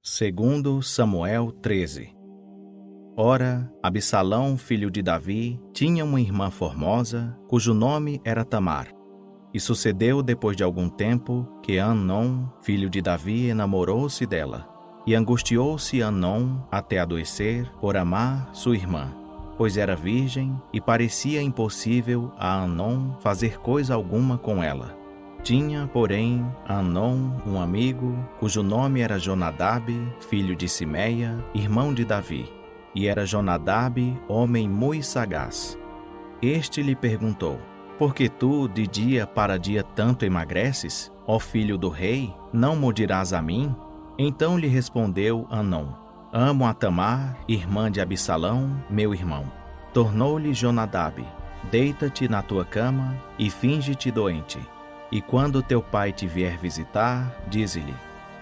Segundo Samuel 13. Ora, Absalão, filho de Davi, tinha uma irmã formosa, cujo nome era Tamar. E sucedeu depois de algum tempo que Amnon, filho de Davi, enamorou-se dela. E angustiou-se Amnon até adoecer por amar sua irmã, pois era virgem e parecia impossível a Amnon fazer coisa alguma com ela. Tinha, porém, Amnon um amigo, cujo nome era Jonadab, filho de Simeia, irmão de Davi. E era Jonadab homem muito sagaz. Este lhe perguntou: Por que tu, de dia para dia, tanto emagreces? Ó filho do rei, não me dirás a mim? Então lhe respondeu Amnon: Amo a Tamar, irmã de Absalão, meu irmão. Tornou-lhe Jonadab: Deita-te na tua cama e finge-te doente. E quando teu pai te vier visitar, dize-lhe: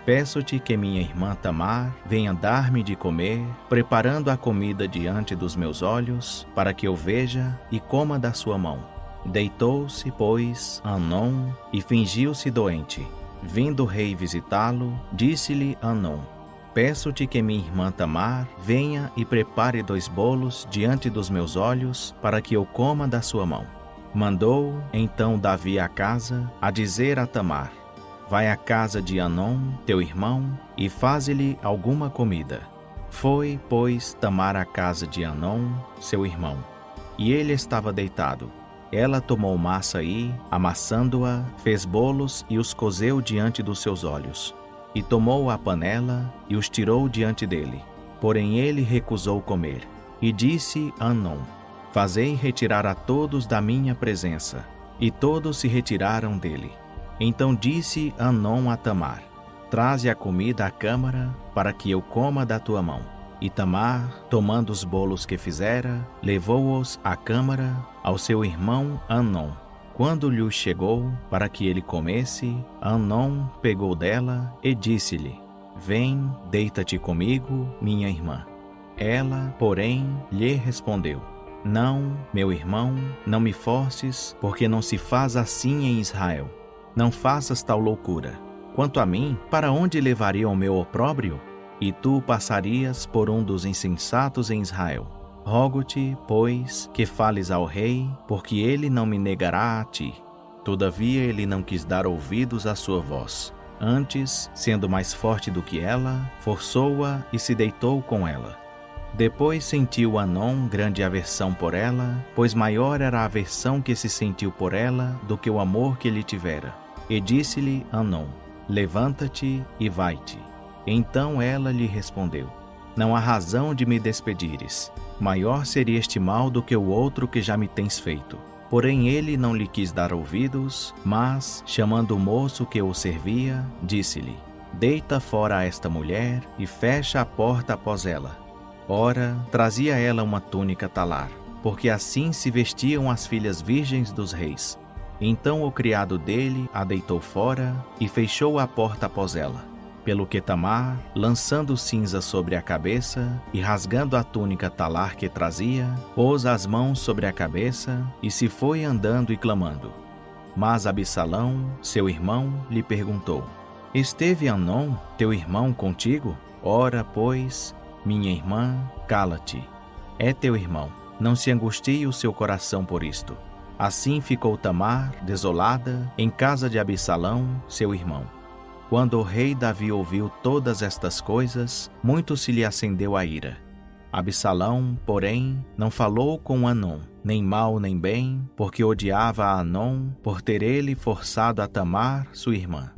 Peço-te que minha irmã Tamar venha dar-me de comer, preparando a comida diante dos meus olhos, para que eu veja e coma da sua mão. Deitou-se, pois, Amnon e fingiu-se doente. Vindo o rei visitá-lo, disse-lhe Amnon: Peço-te que minha irmã Tamar venha e prepare 2 bolos diante dos meus olhos, para que eu coma da sua mão. Mandou então Davi a casa, a dizer a Tamar: Vai à casa de Amnon, teu irmão, e faze-lhe alguma comida. Foi, pois, Tamar à casa de Amnon, seu irmão. E ele estava deitado. Ela tomou massa e, amassando-a, fez bolos e os cozeu diante dos seus olhos. E tomou a panela e os tirou diante dele. Porém ele recusou comer. E disse a Amnon: Fazei retirar a todos da minha presença. E todos se retiraram dele. Então disse Amnon a Tamar: Traze a comida à câmara, para que eu coma da tua mão. E Tamar, tomando os bolos que fizera, levou-os à câmara ao seu irmão Amnon. Quando lhe chegou para que ele comesse, Amnon pegou dela e disse-lhe: Vem, deita-te comigo, minha irmã. Ela, porém, lhe respondeu: Não, meu irmão, não me forces, porque não se faz assim em Israel. Não faças tal loucura. Quanto a mim, para onde levaria o meu opróbrio? E tu passarias por um dos insensatos em Israel. Rogo-te, pois, que fales ao rei, porque ele não me negará a ti. Todavia ele não quis dar ouvidos à sua voz. Antes, sendo mais forte do que ela, forçou-a e se deitou com ela. Depois sentiu Amnon grande aversão por ela, pois maior era a aversão que se sentiu por ela do que o amor que lhe tivera. E disse-lhe Amnon: Levanta-te e vai-te. Então ela lhe respondeu: Não há razão de me despedires. Maior seria este mal do que o outro que já me tens feito. Porém ele não lhe quis dar ouvidos, mas, chamando o moço que o servia, disse-lhe: Deita fora esta mulher e fecha a porta após ela. Ora, trazia ela uma túnica talar, porque assim se vestiam as filhas virgens dos reis. Então o criado dele a deitou fora e fechou a porta após ela. Pelo que Tamar, lançando cinza sobre a cabeça e rasgando a túnica talar que trazia, pôs as mãos sobre a cabeça e se foi andando e clamando. Mas Absalão, seu irmão, lhe perguntou: Esteve Amnon, teu irmão, contigo? Ora, pois, minha irmã, cala-te. É teu irmão, não se angustie o seu coração por isto. Assim ficou Tamar, desolada, em casa de Absalão, seu irmão. Quando o rei Davi ouviu todas estas coisas, muito se lhe acendeu a ira. Absalão, porém, não falou com Amnon, nem mal nem bem, porque odiava a Amnon por ter ele forçado a Tamar, sua irmã.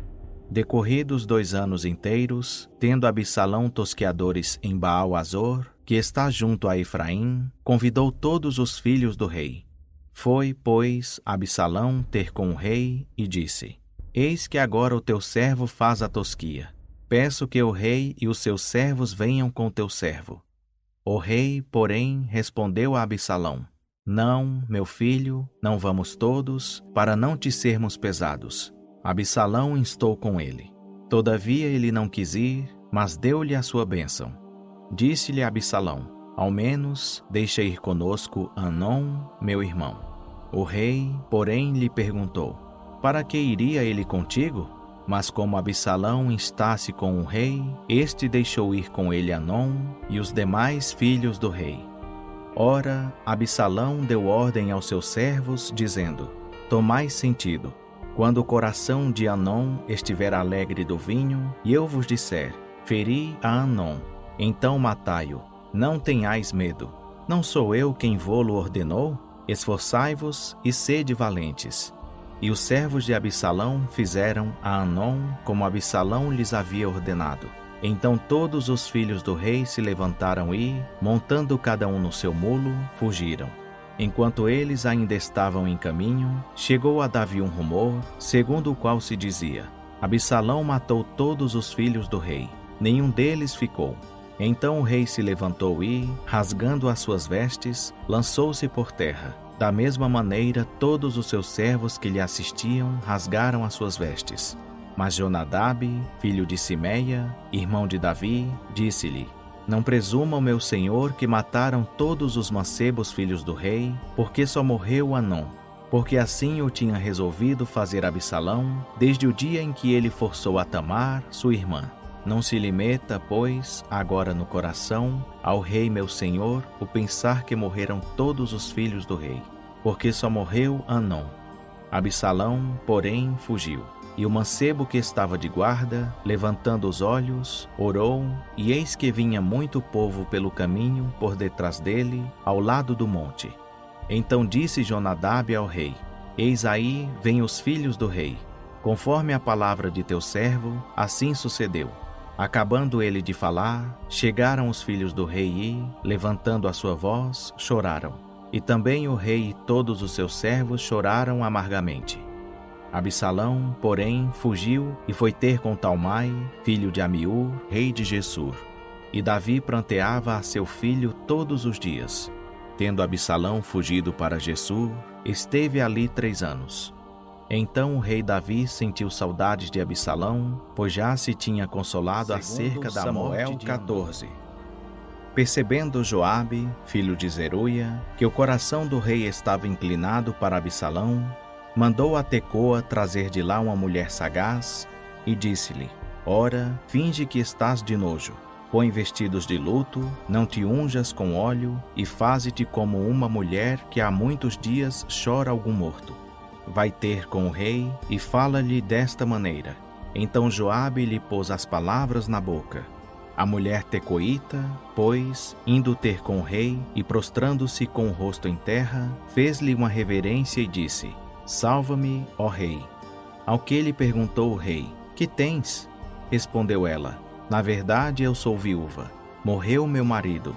Decorridos 2 anos inteiros, tendo Absalão tosqueadores em Baal-Azor, que está junto a Efraim, convidou todos os filhos do rei. Foi, pois, Absalão ter com o rei e disse: Eis que agora o teu servo faz a tosquia. Peço que o rei e os seus servos venham com teu servo. O rei, porém, respondeu a Absalão: Não, meu filho, não vamos todos, para não te sermos pesados. Absalão instou com ele. Todavia ele não quis ir, mas deu-lhe a sua bênção. Disse-lhe Absalão: Ao menos deixa ir conosco Amnon, meu irmão. O rei, porém, lhe perguntou: Para que iria ele contigo? Mas como Absalão instasse com o rei, este deixou ir com ele Anom e os demais filhos do rei. Ora, Absalão deu ordem aos seus servos, dizendo: Tomai sentido. Quando o coração de Anom estiver alegre do vinho, e eu vos disser: Feri a Anom, então matai-o. Não tenhais medo. Não sou eu quem vô-lo ordenou? Esforçai-vos e sede valentes. E os servos de Absalão fizeram a Anom como Absalão lhes havia ordenado. Então todos os filhos do rei se levantaram e, montando cada um no seu mulo, fugiram. Enquanto eles ainda estavam em caminho, chegou a Davi um rumor, segundo o qual se dizia: Absalão matou todos os filhos do rei, nenhum deles ficou. Então o rei se levantou e, rasgando as suas vestes, lançou-se por terra. Da mesma maneira, todos os seus servos que lhe assistiam rasgaram as suas vestes. Mas Jonadab, filho de Simeia, irmão de Davi, disse-lhe: Não presuma o meu senhor que mataram todos os mancebos filhos do rei, porque só morreu Anom. Porque assim eu tinha resolvido fazer Absalão, desde o dia em que ele forçou a Tamar, sua irmã. Não se lhe meta, pois, agora no coração, ao rei meu senhor, o pensar que morreram todos os filhos do rei, porque só morreu Anom. Absalão, porém, fugiu. E o mancebo que estava de guarda, levantando os olhos, orou, e eis que vinha muito povo pelo caminho por detrás dele, ao lado do monte. Então disse Jonadab ao rei: Eis aí vêm os filhos do rei. Conforme a palavra de teu servo, assim sucedeu. Acabando ele de falar, chegaram os filhos do rei e, levantando a sua voz, choraram. E também o rei e todos os seus servos choraram amargamente. Absalão, porém, fugiu e foi ter com Talmai, filho de Amiú, rei de Gessur. E Davi pranteava a seu filho todos os dias. Tendo Absalão fugido para Gessur, esteve ali 3 anos. Então o rei Davi sentiu saudades de Absalão, pois já se tinha consolado acerca da morte de 14. Percebendo Joabe, filho de Zeruia, que o coração do rei estava inclinado para Absalão, mandou a Tecoa trazer de lá uma mulher sagaz e disse-lhe: Ora, finge que estás de nojo. Põe vestidos de luto, não te unjas com óleo e faze-te como uma mulher que há muitos dias chora algum morto. Vai ter com o rei e fala-lhe desta maneira. Então Joabe lhe pôs as palavras na boca. A mulher tecoíta, pois, indo ter com o rei e prostrando-se com o rosto em terra, fez-lhe uma reverência e disse: Salva-me, ó rei. Ao que lhe perguntou o rei: Que tens? Respondeu ela: Na verdade eu sou viúva. Morreu meu marido.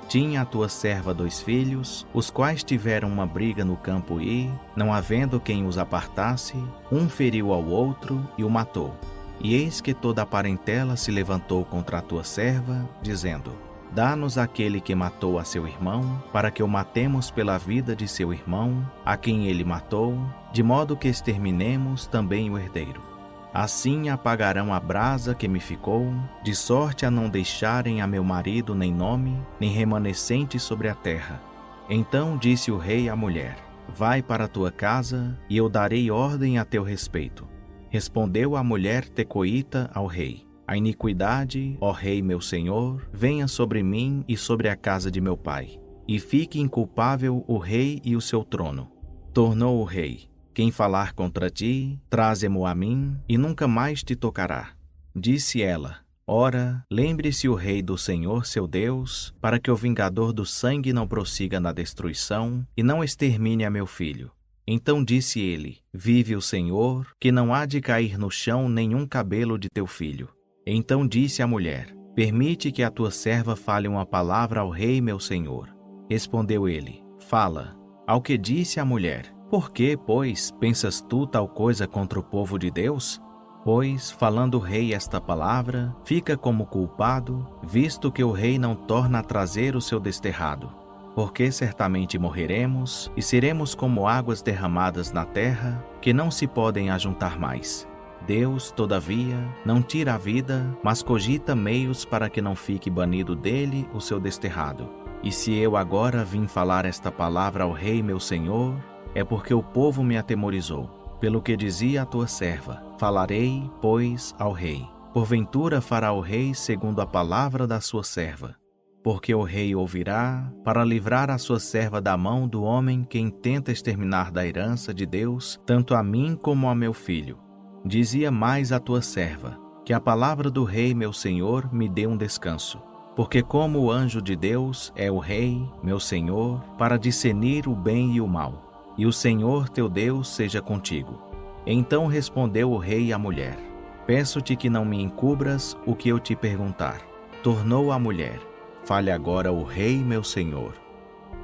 Tinha a tua serva 2 filhos, os quais tiveram uma briga no campo e, não havendo quem os apartasse, um feriu ao outro e o matou. E eis que toda a parentela se levantou contra a tua serva, dizendo: Dá-nos aquele que matou a seu irmão, para que o matemos pela vida de seu irmão, a quem ele matou, de modo que exterminemos também o herdeiro. Assim apagarão a brasa que me ficou, de sorte a não deixarem a meu marido nem nome, nem remanescente sobre a terra. Então disse o rei à mulher: Vai para a tua casa, e eu darei ordem a teu respeito. Respondeu a mulher tecoíta ao rei: A iniquidade, ó rei meu senhor, venha sobre mim e sobre a casa de meu pai, e fique inculpável o rei e o seu trono. Tornou o rei: Quem falar contra ti, traze-mo a mim, e nunca mais te tocará. Disse ela: Ora, lembre-se o rei do Senhor seu Deus, para que o vingador do sangue não prossiga na destruição, e não extermine a meu filho. Então disse ele: Vive o Senhor, que não há de cair no chão nenhum cabelo de teu filho. Então disse a mulher: Permite que a tua serva fale uma palavra ao rei meu senhor. Respondeu ele: Fala. Ao que disse a mulher: Por que, pois, pensas tu tal coisa contra o povo de Deus? Pois, falando o rei esta palavra, fica como culpado, visto que o rei não torna a trazer o seu desterrado. Porque certamente morreremos, e seremos como águas derramadas na terra, que não se podem ajuntar mais. Deus, todavia, não tira a vida, mas cogita meios para que não fique banido dele o seu desterrado. E se eu agora vim falar esta palavra ao rei meu senhor, é porque o povo me atemorizou. pelo que dizia a tua serva: falarei, pois, ao rei. Porventura fará o rei segundo a palavra da sua serva. Porque o rei ouvirá, para livrar a sua serva da mão do homem que intenta exterminar da herança de Deus, tanto a mim como a meu filho. Dizia mais a tua serva: que a palavra do rei meu senhor me dê um descanso. Porque como o anjo de Deus é o rei, meu senhor, para discernir o bem e o mal. E o Senhor teu Deus seja contigo. Então respondeu o rei à mulher: peço-te que não me encubras o que eu te perguntar. Tornou a mulher: fale agora o rei meu senhor.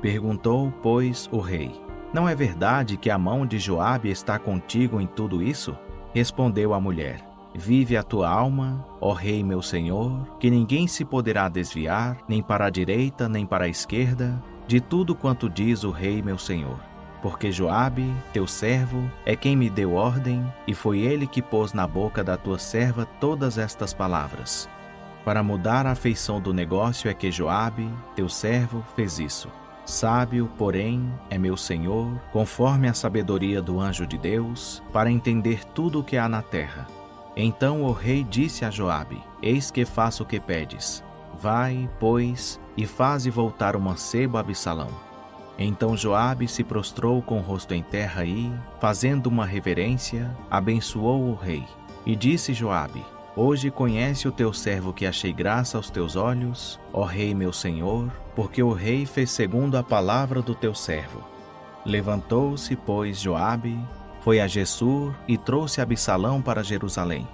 Perguntou, pois, o rei: não é verdade que a mão de Joabe está contigo em tudo isso? Respondeu a mulher: vive a tua alma, ó rei meu senhor, que ninguém se poderá desviar, nem para a direita, nem para a esquerda, de tudo quanto diz o rei meu senhor. Porque Joabe, teu servo, é quem me deu ordem, e foi ele que pôs na boca da tua serva todas estas palavras. Para mudar a feição do negócio é que Joabe, teu servo, fez isso. Sábio, porém, é meu senhor, conforme a sabedoria do anjo de Deus, para entender tudo o que há na terra. Então o rei disse a Joabe: eis que faço o que pedes. Vai, pois, e faze voltar o mancebo Absalão. Então Joabe se prostrou com o rosto em terra e, fazendo uma reverência, abençoou o rei. E disse Joabe: hoje conhece o teu servo que achei graça aos teus olhos, ó rei meu senhor, porque o rei fez segundo a palavra do teu servo. Levantou-se, pois, Joabe, foi a Gessur e trouxe Absalão para Jerusalém.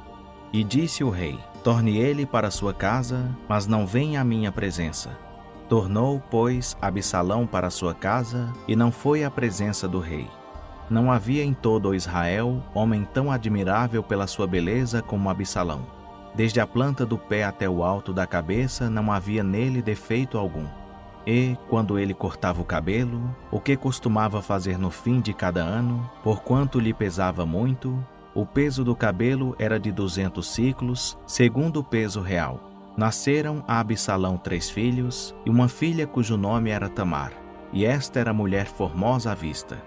E disse o rei: torne ele para sua casa, mas não venha à minha presença. Tornou, pois, Absalão para sua casa e não foi à presença do rei. Não havia em todo o Israel homem tão admirável pela sua beleza como Absalão. Desde a planta do pé até o alto da cabeça não havia nele defeito algum. E, quando ele cortava o cabelo, o que costumava fazer no fim de cada ano, porquanto lhe pesava muito, o peso do cabelo era de 200 siclos, segundo o peso real. Nasceram a Absalão 3 filhos, e uma filha cujo nome era Tamar, e esta era mulher formosa à vista.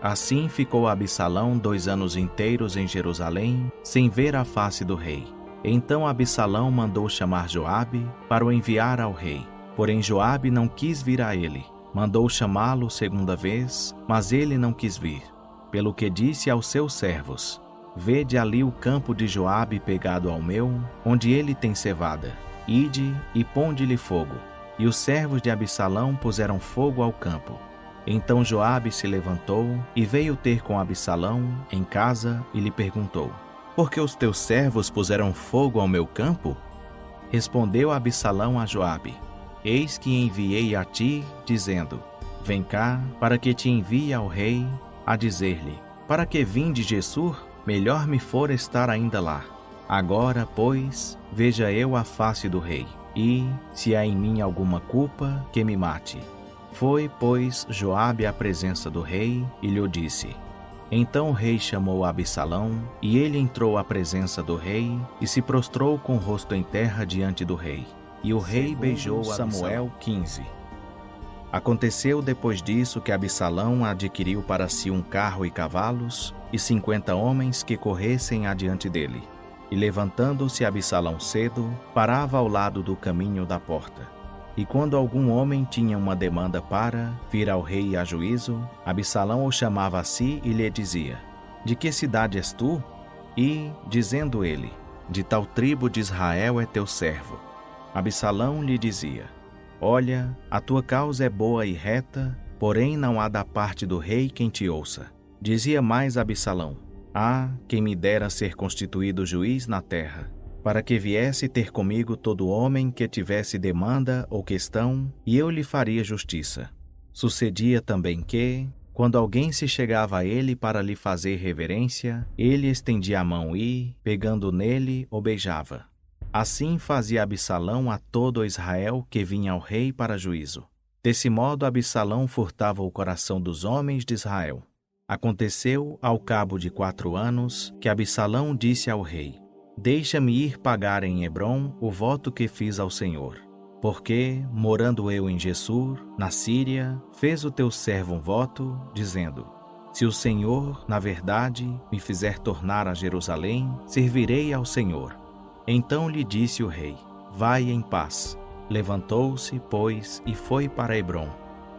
Assim ficou Absalão 2 anos inteiros em Jerusalém, sem ver a face do rei. Então Absalão mandou chamar Joabe para o enviar ao rei. Porém Joabe não quis vir a ele. Mandou chamá-lo segunda vez, mas ele não quis vir. Pelo que disse aos seus servos: vede ali o campo de Joabe pegado ao meu, onde ele tem cevada. Ide e ponde-lhe fogo. E os servos de Absalão puseram fogo ao campo. Então Joabe se levantou e veio ter com Absalão em casa e lhe perguntou: por que os teus servos puseram fogo ao meu campo? Respondeu Absalão a Joabe: eis que enviei a ti, dizendo: vem cá, para que te envie ao rei, a dizer-lhe: para que vim de Gessur? Melhor me for estar ainda lá. Agora, pois, veja eu a face do rei, e, se há em mim alguma culpa, que me mate. Foi, pois, Joabe à presença do rei, e lhe disse. Então o rei chamou Absalão, e ele entrou à presença do rei, e se prostrou com o rosto em terra diante do rei. E o rei beijou Samuel 15. Aconteceu depois disso que Absalão adquiriu para si um carro e cavalos, e 50 homens que corressem adiante dele. E levantando-se Absalão cedo, parava ao lado do caminho da porta. E quando algum homem tinha uma demanda para vir ao rei a juízo, Absalão o chamava a si e lhe dizia: de que cidade és tu? E, dizendo ele: de tal tribo de Israel é teu servo. Absalão lhe dizia: olha, a tua causa é boa e reta, porém não há da parte do rei quem te ouça. Dizia mais Absalão: ah, quem me dera ser constituído juiz na terra, para que viesse ter comigo todo homem que tivesse demanda ou questão, e eu lhe faria justiça. Sucedia também que, quando alguém se chegava a ele para lhe fazer reverência, ele estendia a mão e, pegando nele, o beijava. Assim fazia Absalão a todo Israel que vinha ao rei para juízo. Desse modo Absalão furtava o coração dos homens de Israel. Aconteceu, ao cabo de 4 anos, que Absalão disse ao rei: deixa-me ir pagar em Hebrom o voto que fiz ao Senhor. Porque, morando eu em Gessur, na Síria, fez o teu servo um voto, dizendo: Se o Senhor, na verdade, me fizer tornar a Jerusalém, servirei ao Senhor. Então lhe disse o rei: vai em paz. Levantou-se, pois, e foi para Hebrom.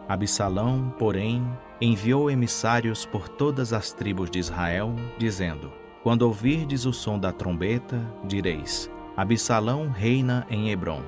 Absalão, porém, enviou emissários por todas as tribos de Israel, dizendo: quando ouvirdes o som da trombeta, direis: Absalão reina em Hebrom.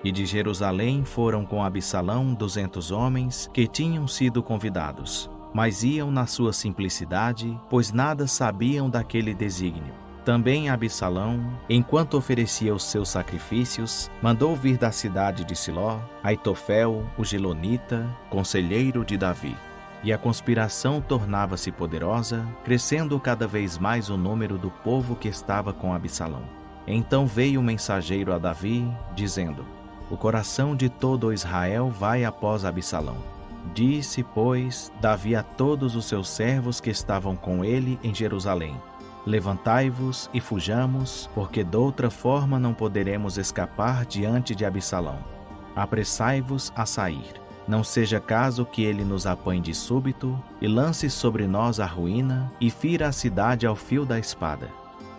E de Jerusalém foram com Absalão 200 homens que tinham sido convidados, mas iam na sua simplicidade, pois nada sabiam daquele desígnio. Também Absalão, enquanto oferecia os seus sacrifícios, mandou vir da cidade de Siló Aitofel, o Gilonita, conselheiro de Davi. E a conspiração tornava-se poderosa, crescendo cada vez mais o número do povo que estava com Absalão. Então veio o mensageiro a Davi, dizendo: o coração de todo Israel vai após Absalão. Disse, pois, Davi a todos os seus servos que estavam com ele em Jerusalém: levantai-vos e fujamos, porque doutra forma não poderemos escapar diante de Absalão. Apressai-vos a sair. Não seja caso que ele nos apanhe de súbito e lance sobre nós a ruína e fira a cidade ao fio da espada.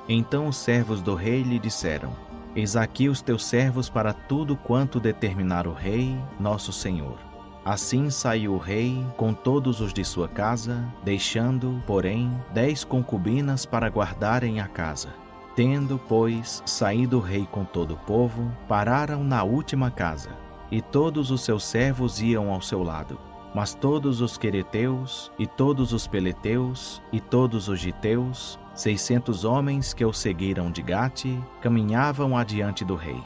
Então os servos do rei lhe disseram: eis aqui os teus servos para tudo quanto determinar o rei, nosso senhor. Assim saiu o rei com todos os de sua casa, deixando, porém, 10 concubinas para guardarem a casa. Tendo, pois, saído o rei com todo o povo, pararam na última casa, e todos os seus servos iam ao seu lado. Mas todos os quereteus, e todos os peleteus, e todos os giteus, 600 homens que o seguiram de Gate, caminhavam adiante do rei.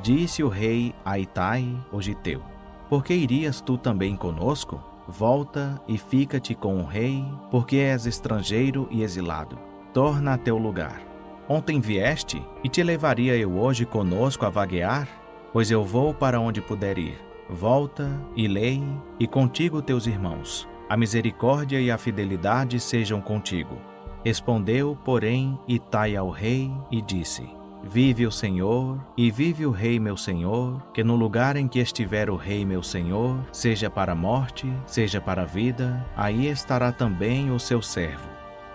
Disse o rei a Itai, o giteu: por que irias tu também conosco? Volta e fica-te com o rei, porque és estrangeiro e exilado. Torna a teu lugar. Ontem vieste, e te levaria eu hoje conosco a vaguear? Pois eu vou para onde puder ir. Volta e lei, e contigo teus irmãos. A misericórdia e a fidelidade sejam contigo. Respondeu, porém, Itai ao rei e disse: vive o Senhor, e vive o rei meu senhor, que no lugar em que estiver o rei meu senhor, seja para a morte, seja para a vida, aí estará também o seu servo.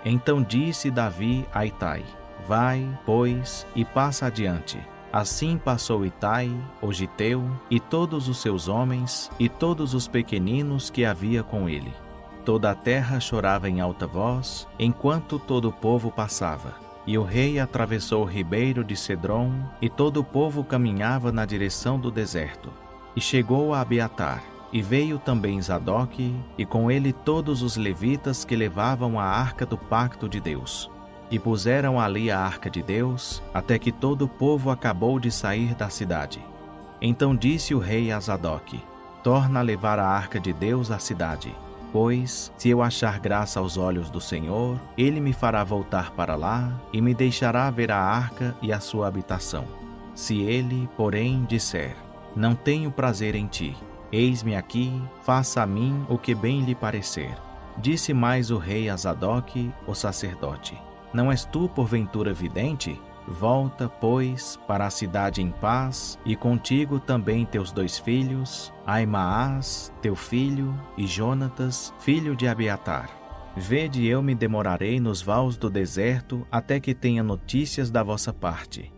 Então disse Davi a Itai: vai, pois, e passa adiante. Assim passou Itai, o giteu, e todos os seus homens, e todos os pequeninos que havia com ele. Toda a terra chorava em alta voz, enquanto todo o povo passava. E o rei atravessou o ribeiro de Cedrom, e todo o povo caminhava na direção do deserto. E chegou a Abiatar, e veio também Zadoque, e com ele todos os levitas que levavam a arca do pacto de Deus. E puseram ali a arca de Deus, até que todo o povo acabou de sair da cidade. Então disse o rei a Zadoque: torna a levar a arca de Deus à cidade. Pois, se eu achar graça aos olhos do Senhor, ele me fará voltar para lá, e me deixará ver a arca e a sua habitação. Se ele, porém, disser: não tenho prazer em ti, eis-me aqui, faça a mim o que bem lhe parecer. Disse mais o rei a Zadoque, o sacerdote: não és tu porventura vidente? Volta, pois, para a cidade em paz, e contigo também teus 2 filhos, Aimaas, teu filho, e Jonatas, filho de Abiatar. Vede, eu me demorarei nos vales do deserto, até que tenha notícias da vossa parte.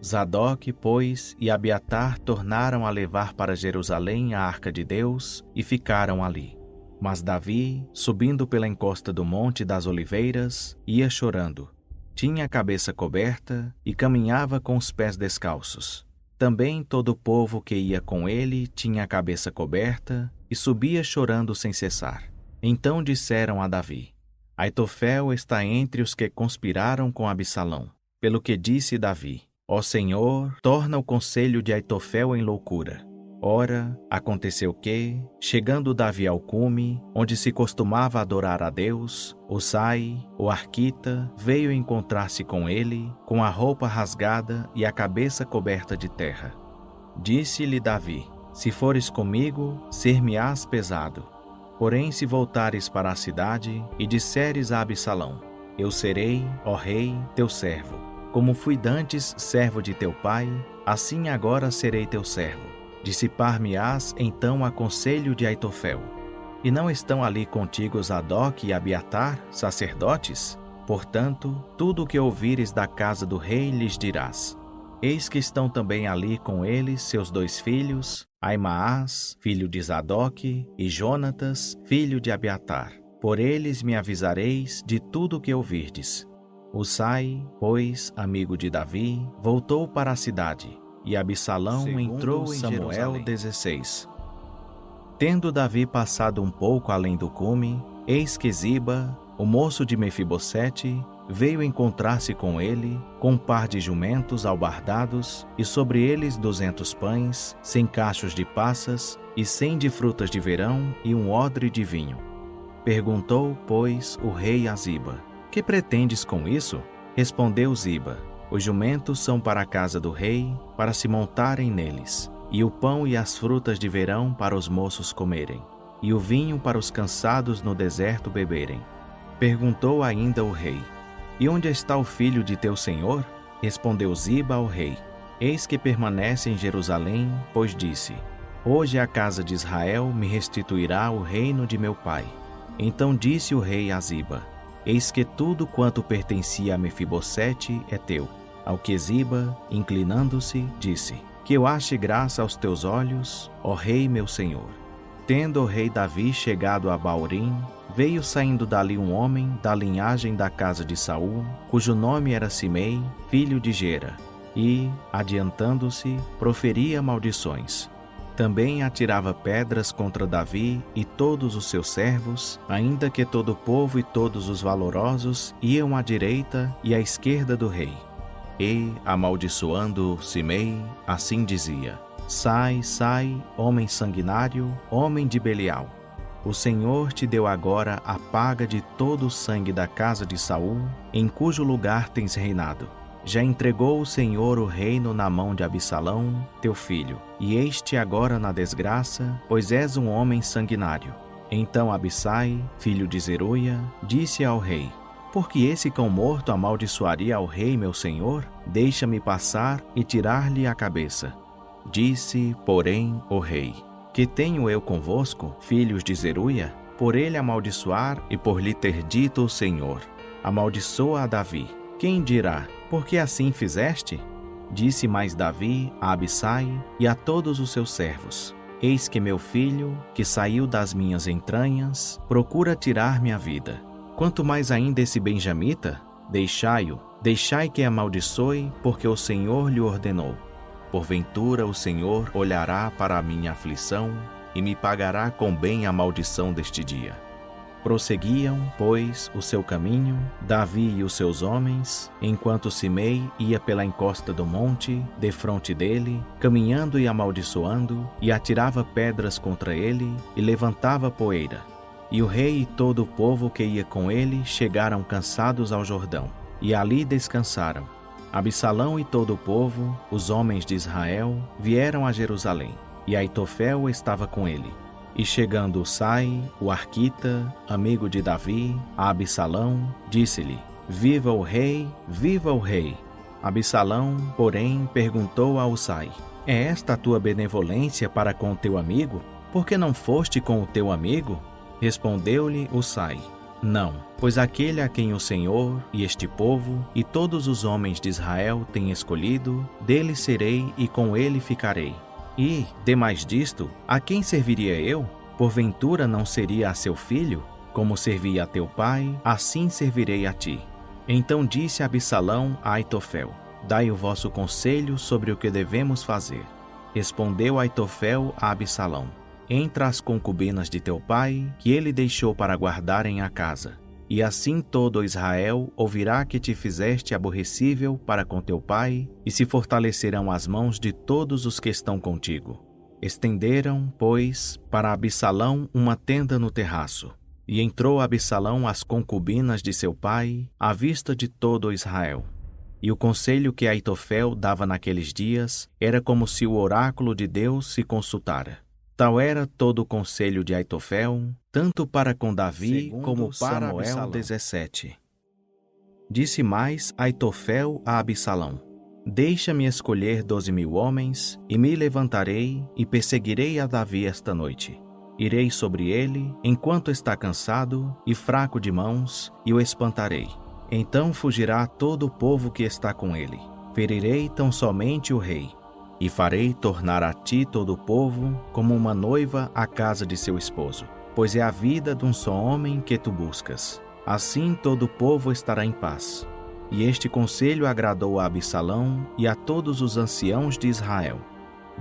Zadoque, pois, e Abiatar tornaram a levar para Jerusalém a arca de Deus, e ficaram ali. Mas Davi, subindo pela encosta do Monte das Oliveiras, ia chorando. Tinha a cabeça coberta e caminhava com os pés descalços. Também todo o povo que ia com ele tinha a cabeça coberta e subia chorando sem cessar. Então disseram a Davi: Aitofel está entre os que conspiraram com Absalão. Pelo que disse Davi: ó Senhor, torna o conselho de Aitofel em loucura. Ora, aconteceu que, chegando Davi ao cume, onde se costumava adorar a Deus, Usai, o arquita, veio encontrar-se com ele, com a roupa rasgada e a cabeça coberta de terra. Disse-lhe Davi: se fores comigo, ser-me-ás pesado. Porém, se voltares para a cidade e disseres a Absalão: eu serei, ó rei, teu servo. Como fui dantes servo de teu pai, assim agora serei teu servo. Dissipar-me-ás então a conselho de Aitofel. E não estão ali contigo Zadok e Abiatar, sacerdotes? Portanto, tudo o que ouvires da casa do rei lhes dirás. Eis que estão também ali com eles seus 2 filhos, Aimaas, filho de Zadok, e Jonatas, filho de Abiatar. Por eles me avisareis de tudo o que ouvirdes. Usai, pois, amigo de Davi, voltou para a cidade, e Absalão entrou em Samuel 16. Tendo Davi passado um pouco além do cume, eis que Ziba, o moço de Mefibosete, veio encontrar-se com ele, com um par de jumentos albardados, e sobre eles 200 pães, 100 cachos de passas, e 100 de frutas de verão, e um odre de vinho. Perguntou, pois, o rei a Ziba: que pretendes com isso? Respondeu Ziba: os jumentos são para a casa do rei, para se montarem neles, e o pão e as frutas de verão para os moços comerem, e o vinho para os cansados no deserto beberem. Perguntou ainda o rei: e onde está o filho de teu senhor? Respondeu Ziba ao rei: eis que permanece em Jerusalém, pois disse: hoje a casa de Israel me restituirá o reino de meu pai. Então disse o rei a Ziba: eis que tudo quanto pertencia a Mefibosete é teu. Ao que Ziba, inclinando-se, disse: que eu ache graça aos teus olhos, ó rei meu senhor. Tendo o rei Davi chegado a Baurim, veio saindo dali um homem da linhagem da casa de Saul, cujo nome era Simei, filho de Gera, e, adiantando-se, proferia maldições. Também atirava pedras contra Davi e todos os seus servos, ainda que todo o povo e todos os valorosos iam à direita e à esquerda do rei. E, amaldiçoando Simei, assim dizia: sai, sai, homem sanguinário, homem de Belial. O Senhor te deu agora a paga de todo o sangue da casa de Saul, em cujo lugar tens reinado. Já entregou o Senhor o reino na mão de Absalão, teu filho, e eis-te agora na desgraça, pois és um homem sanguinário. Então Abissai, filho de Zeruia, disse ao rei: porque esse cão morto amaldiçoaria ao rei meu senhor? Deixa-me passar e tirar-lhe a cabeça. Disse, porém, o rei: que tenho eu convosco, filhos de Zeruia, por ele amaldiçoar e por lhe ter dito o Senhor: amaldiçoa a Davi. Quem dirá: por que assim fizeste? Disse mais Davi a Abissai e a todos os seus servos: eis que meu filho, que saiu das minhas entranhas, procura tirar-me a vida. Quanto mais ainda esse benjamita? Deixai-o, deixai que amaldiçoe, porque o Senhor lhe ordenou. Porventura o Senhor olhará para a minha aflição e me pagará com bem a maldição deste dia. Prosseguiam, pois, o seu caminho, Davi e os seus homens, enquanto Simei ia pela encosta do monte, defronte dele, caminhando e amaldiçoando, e atirava pedras contra ele, e levantava poeira. E o rei e todo o povo que ia com ele chegaram cansados ao Jordão, e ali descansaram. Absalão e todo o povo, os homens de Israel, vieram a Jerusalém, e Aitofel estava com ele. E chegando Usai, o arquita, amigo de Davi, a Absalão, disse-lhe: viva o rei, viva o rei. Absalão, porém, perguntou a Usai: é esta a tua benevolência para com o teu amigo? Por que não foste com o teu amigo? Respondeu-lhe Usai: não, pois aquele a quem o Senhor e este povo e todos os homens de Israel têm escolhido, dele serei e com ele ficarei. E, demais disto, a quem serviria eu? Porventura não seria a seu filho? Como servi a teu pai, assim servirei a ti. Então disse Absalão a Aitofel: dai o vosso conselho sobre o que devemos fazer. Respondeu Aitofel a Absalão: entra as concubinas de teu pai, que ele deixou para guardarem a casa. E assim todo Israel ouvirá que te fizeste aborrecível para com teu pai, e se fortalecerão as mãos de todos os que estão contigo. Estenderam, pois, para Absalão uma tenda no terraço. E entrou Absalão às concubinas de seu pai, à vista de todo Israel. E o conselho que Aitofel dava naqueles dias era como se o oráculo de Deus se consultara. Tal era todo o conselho de Aitofel, tanto para com Davi como para Samuel 17. Disse mais Aitofel a Absalão: deixa-me escolher 12.000 homens, e me levantarei e perseguirei a Davi esta noite. Irei sobre ele, enquanto está cansado e fraco de mãos, e o espantarei. Então fugirá todo o povo que está com ele. Ferirei tão somente o rei, e farei tornar a ti todo o povo, como uma noiva à casa de seu esposo. Pois é a vida de um só homem que tu buscas. Assim todo o povo estará em paz. E este conselho agradou a Absalão e a todos os anciãos de Israel.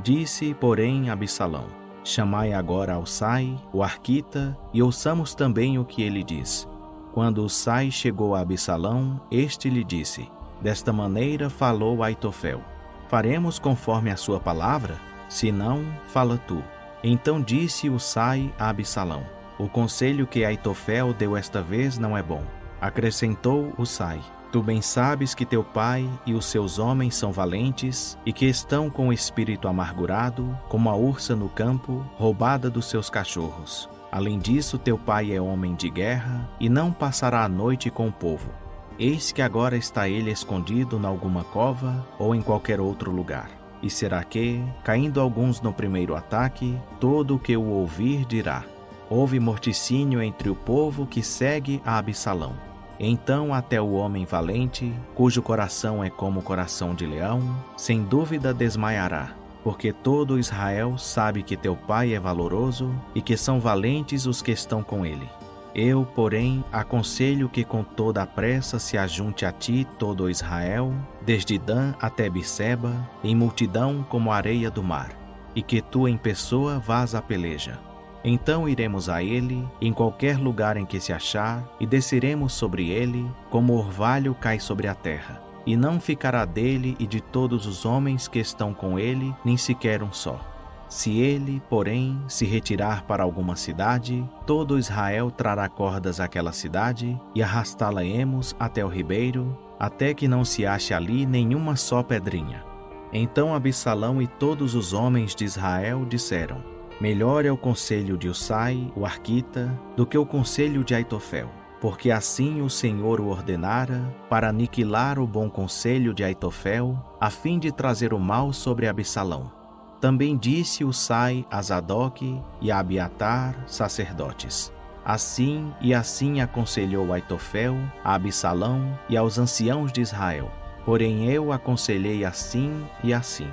Disse, porém, Absalão: chamai agora Husai, o arquita, e ouçamos também o que ele diz. Quando Husai chegou a Absalão, este lhe disse: desta maneira falou Aitofel: faremos conforme a sua palavra? Se não, fala tu. Então disse Husai a Absalão: o conselho que Aitofel deu esta vez não é bom. Acrescentou Husai: tu bem sabes que teu pai e os seus homens são valentes e que estão com o espírito amargurado, como a ursa no campo, roubada dos seus cachorros. Além disso, teu pai é homem de guerra e não passará a noite com o povo. Eis que agora está ele escondido em alguma cova ou em qualquer outro lugar. E será que, caindo alguns no primeiro ataque, todo o que o ouvir dirá: houve morticínio entre o povo que segue a Absalão. Então até o homem valente, cujo coração é como o coração de leão, sem dúvida desmaiará, porque todo Israel sabe que teu pai é valoroso e que são valentes os que estão com ele. Eu, porém, aconselho que com toda a pressa se ajunte a ti todo o Israel, desde Dan até Bitseba, em multidão como a areia do mar, e que tu em pessoa vás à peleja. Então iremos a ele, em qualquer lugar em que se achar, e desceremos sobre ele, como o orvalho cai sobre a terra. E não ficará dele e de todos os homens que estão com ele, nem sequer um só. Se ele, porém, se retirar para alguma cidade, todo Israel trará cordas àquela cidade, e arrastá-la-emos até o ribeiro, até que não se ache ali nenhuma só pedrinha. Então Absalão e todos os homens de Israel disseram: melhor é o conselho de Husai, o arquita, do que o conselho de Aitofel, porque assim o Senhor o ordenara, para aniquilar o bom conselho de Aitofel, a fim de trazer o mal sobre Absalão. Também disse Husai a Zadoque e a Abiatar, sacerdotes. Assim e assim aconselhou Aitofel a Absalão e aos anciãos de Israel. Porém eu aconselhei assim e assim.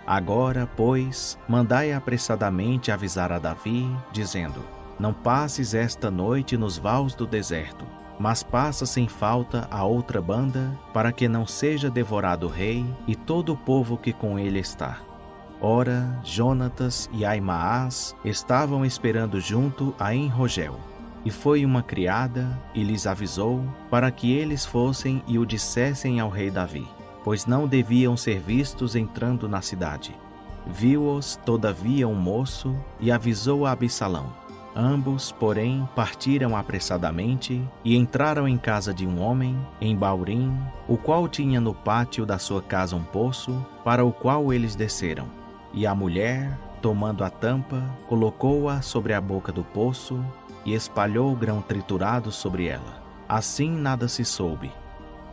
Agora, pois, mandai apressadamente avisar a Davi, dizendo: não passes esta noite nos vales do deserto, mas passa sem falta a outra banda, para que não seja devorado o rei e todo o povo que com ele está. Ora, Jonatas e Aimaas estavam esperando junto a Enrogel. E foi uma criada e lhes avisou para que eles fossem e o dissessem ao rei Davi, pois não deviam ser vistos entrando na cidade. Viu-os, todavia, um moço e avisou a Absalão. Ambos, porém, partiram apressadamente e entraram em casa de um homem, em Baurim, o qual tinha no pátio da sua casa um poço, para o qual eles desceram. E a mulher, tomando a tampa, colocou-a sobre a boca do poço e espalhou o grão triturado sobre ela. Assim nada se soube.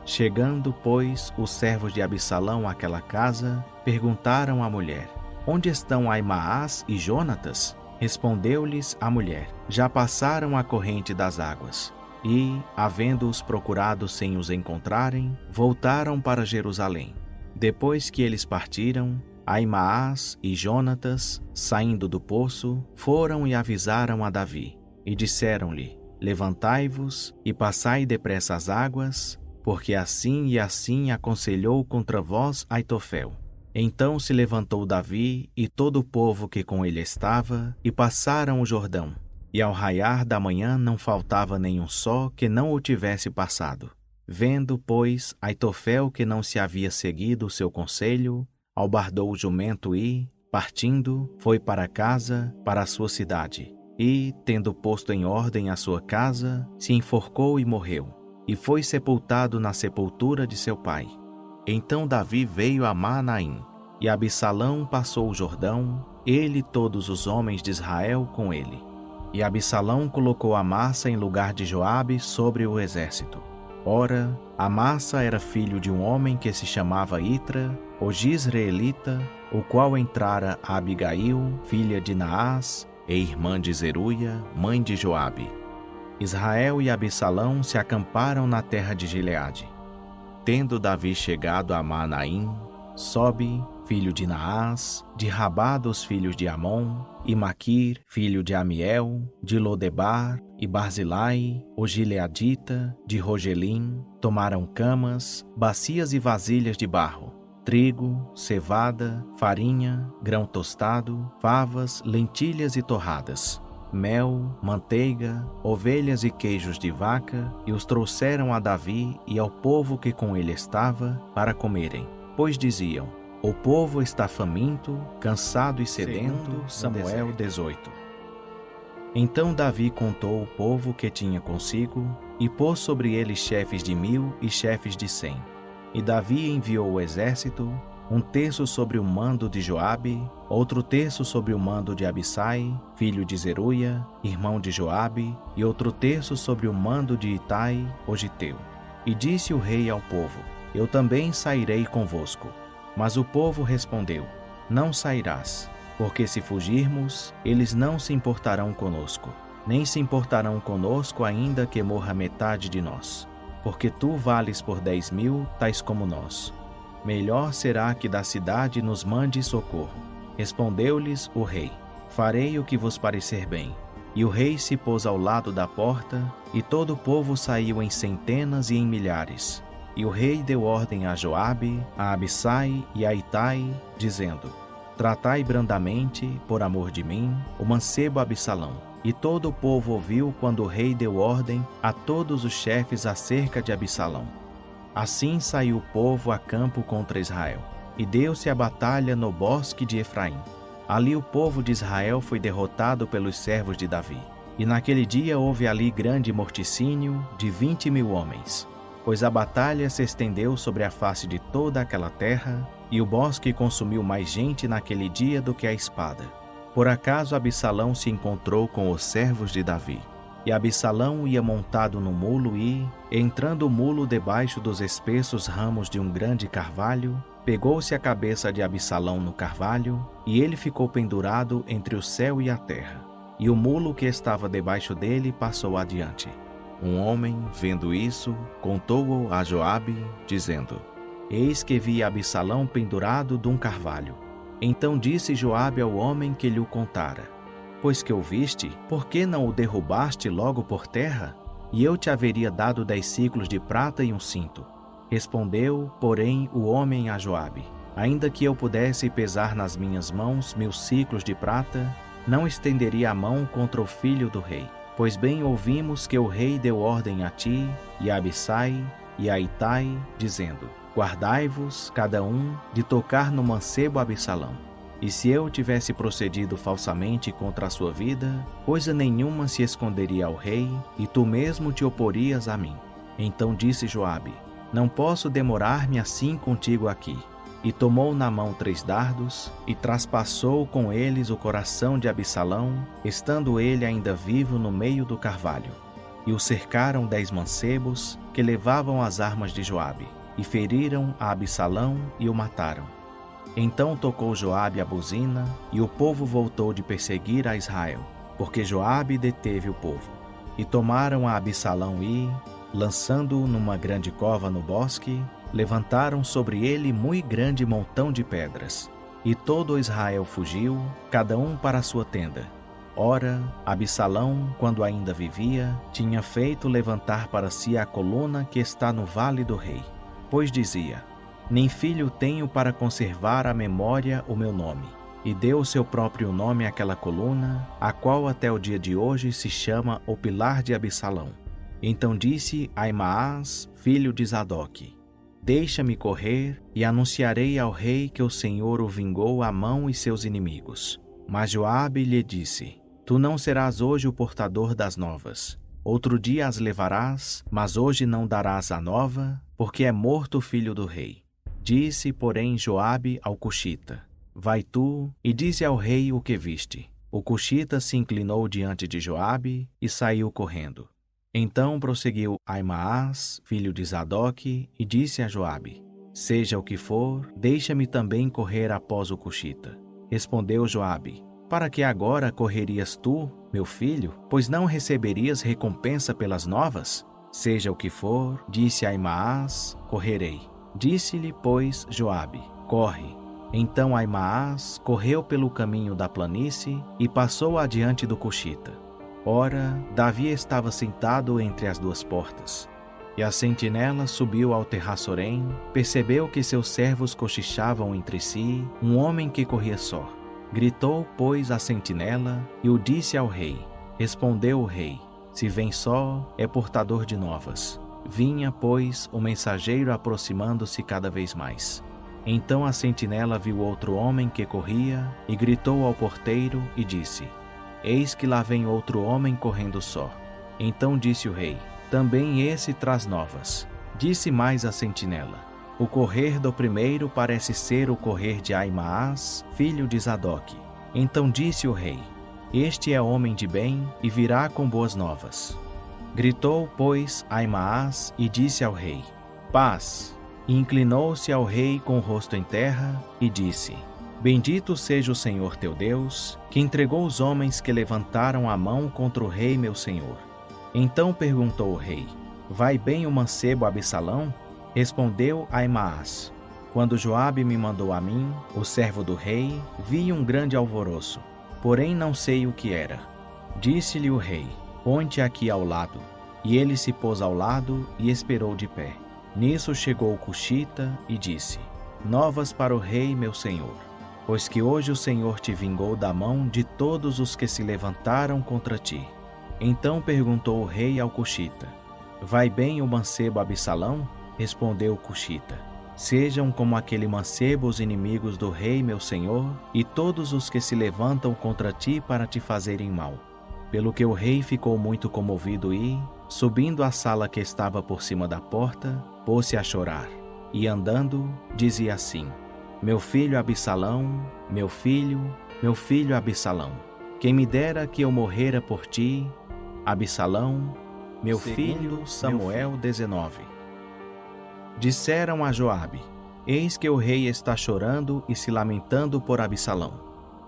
Chegando, pois, os servos de Absalão àquela casa, perguntaram à mulher: onde estão Aimaas e Jonatas? Respondeu-lhes a mulher: já passaram a corrente das águas. E, havendo-os procurado sem os encontrarem, voltaram para Jerusalém. Depois que eles partiram, Aimaas e Jonatas, saindo do poço, foram e avisaram a Davi, e disseram-lhe: levantai-vos e passai depressa as águas, porque assim e assim aconselhou contra vós Aitofel. Então se levantou Davi e todo o povo que com ele estava, e passaram o Jordão. E ao raiar da manhã não faltava nenhum só que não o tivesse passado. Vendo, pois, Aitofel que não se havia seguido o seu conselho, albardou o jumento e, partindo, foi para casa, para a sua cidade. E, tendo posto em ordem a sua casa, se enforcou e morreu, e foi sepultado na sepultura de seu pai. Então Davi veio a Manaim, e Absalão passou o Jordão, ele e todos os homens de Israel com ele. E Absalão colocou Amassa em lugar de Joabe sobre o exército. Ora, Amassa era filho de um homem que se chamava Itra, o Gisreelita, o qual entrara a Abigail, filha de Naás, e irmã de Zeruia, mãe de Joabe. Israel e Absalão se acamparam na terra de Gileade. Tendo Davi chegado a Maanaim, Sobe, filho de Naás, de Rabá dos filhos de Amon, e Maquir, filho de Amiel, de Lodebar, e Barzilai, o Gileadita, de Rogelim, tomaram camas, bacias e vasilhas de barro, trigo, cevada, farinha, grão tostado, favas, lentilhas e torradas, mel, manteiga, ovelhas e queijos de vaca, e os trouxeram a Davi e ao povo que com ele estava, para comerem. Pois diziam: o povo está faminto, cansado e sedento. Samuel 18. Então Davi contou o povo que tinha consigo, e pôs sobre eles chefes de 1000 e chefes de 100. E Davi enviou o exército, um terço sobre o mando de Joabe, outro terço sobre o mando de Abissai, filho de Zeruia, irmão de Joabe, e outro terço sobre o mando de Itai, o giteu. E disse o rei ao povo: eu também sairei convosco. Mas o povo respondeu: não sairás, porque se fugirmos, eles não se importarão conosco, nem se importarão conosco ainda que morra metade de nós, porque tu vales por 10.000, tais como nós. Melhor será que da cidade nos mande socorro. Respondeu-lhes o rei: farei o que vos parecer bem. E o rei se pôs ao lado da porta, e todo o povo saiu em centenas e em milhares. E o rei deu ordem a Joabe, a Abissai e a Itai, dizendo: tratai brandamente, por amor de mim, o mancebo Absalão. E todo o povo ouviu quando o rei deu ordem a todos os chefes acerca de Absalão. Assim saiu o povo a campo contra Israel, e deu-se a batalha no bosque de Efraim. Ali o povo de Israel foi derrotado pelos servos de Davi. E naquele dia houve ali grande morticínio de 20.000 homens. Pois a batalha se estendeu sobre a face de toda aquela terra, e o bosque consumiu mais gente naquele dia do que a espada. Por acaso Absalão se encontrou com os servos de Davi. E Absalão ia montado no mulo e, entrando o mulo debaixo dos espessos ramos de um grande carvalho, pegou-se a cabeça de Absalão no carvalho, e ele ficou pendurado entre o céu e a terra. E o mulo que estava debaixo dele passou adiante. Um homem, vendo isso, contou-o a Joabe, dizendo: eis que vi Absalão pendurado de um carvalho. Então disse Joabe ao homem que lhe o contara: pois que o viste, por que não o derrubaste logo por terra? E eu te haveria dado 10 siclos de prata e um cinto. Respondeu, porém, o homem a Joabe: ainda que eu pudesse pesar nas minhas mãos 1000 siclos de prata, não estenderia a mão contra o filho do rei. Pois bem ouvimos que o rei deu ordem a ti, e a Abissai, e a Itai, dizendo: guardai-vos, cada um, de tocar no mancebo Absalão. E se eu tivesse procedido falsamente contra a sua vida, coisa nenhuma se esconderia ao rei, e tu mesmo te oporias a mim. Então disse Joabe: não posso demorar-me assim contigo aqui. E tomou na mão 3 dardos, e traspassou com eles o coração de Absalão, estando ele ainda vivo no meio do carvalho. E o cercaram 10 mancebos, que levavam as armas de Joabe, e feriram a Absalão e o mataram. Então tocou Joabe a buzina, e o povo voltou de perseguir a Israel, porque Joabe deteve o povo. E tomaram a Absalão e, lançando-o numa grande cova no bosque, levantaram sobre ele muito grande montão de pedras. E todo Israel fugiu, cada um para a sua tenda. Ora, Absalão, quando ainda vivia, tinha feito levantar para si a coluna que está no vale do rei. Pois dizia: nem filho tenho para conservar à memória o meu nome. E deu o seu próprio nome àquela coluna, a qual até o dia de hoje se chama o Pilar de Absalão. Então disse Aimaas, filho de Zadoque: deixa-me correr, e anunciarei ao rei que o Senhor o vingou à mão e seus inimigos. Mas Joabe lhe disse: tu não serás hoje o portador das novas. Outro dia as levarás, mas hoje não darás a nova, porque é morto o filho do rei. Disse, porém, Joabe ao cuxita: vai tu, e dize ao rei o que viste. O cuxita se inclinou diante de Joabe e saiu correndo. Então prosseguiu Aimaas, filho de Zadoque, e disse a Joabe: seja o que for, deixa-me também correr após o cuxita. Respondeu Joabe: Para que agora correrias tu, meu filho, pois não receberias recompensa pelas novas? Seja o que for, disse Aimaas, correrei. Disse-lhe, pois, Joabe, corre. Então Aimaas correu pelo caminho da planície e passou adiante do Cuxita. Ora, Davi estava sentado entre as duas portas. E a sentinela subiu ao terraçorém, percebeu que seus servos cochichavam entre si, um homem que corria só. Gritou, pois, a sentinela e o disse ao rei. Respondeu o rei: se vem só, é portador de novas. Vinha, pois, o mensageiro aproximando-se cada vez mais. Então a sentinela viu outro homem que corria e gritou ao porteiro e disse: eis que lá vem outro homem correndo só. Então disse o rei: também esse traz novas. Disse mais a sentinela: o correr do primeiro parece ser o correr de Aimaas, filho de Zadoque. Então disse o rei: este é homem de bem e virá com boas novas. Gritou, pois, Aimaas e disse ao rei: paz. E inclinou-se ao rei com o rosto em terra e disse: bendito seja o Senhor teu Deus, que entregou os homens que levantaram a mão contra o rei meu senhor. Então perguntou o rei: vai bem o mancebo Absalão? Respondeu Aimaas: quando Joabe me mandou a mim, o servo do rei, vi um grande alvoroço, porém não sei o que era. Disse-lhe o rei: põe-te aqui ao lado. E ele se pôs ao lado e esperou de pé. Nisso chegou o Cuxita e disse: novas para o rei meu senhor, pois que hoje o Senhor te vingou da mão de todos os que se levantaram contra ti. Então perguntou o rei ao Cuxita: vai bem o mancebo Absalão? Respondeu o Cuxita: sejam como aquele mancebo os inimigos do rei meu senhor, e todos os que se levantam contra ti para te fazerem mal. Pelo que o rei ficou muito comovido e, subindo à sala que estava por cima da porta, pôs-se a chorar. E andando, dizia assim: meu filho Absalão, meu filho Absalão, quem me dera que eu morrera por ti, Absalão, meu filho. Samuel 19. Disseram a Joabe: eis que o rei está chorando e se lamentando por Absalão.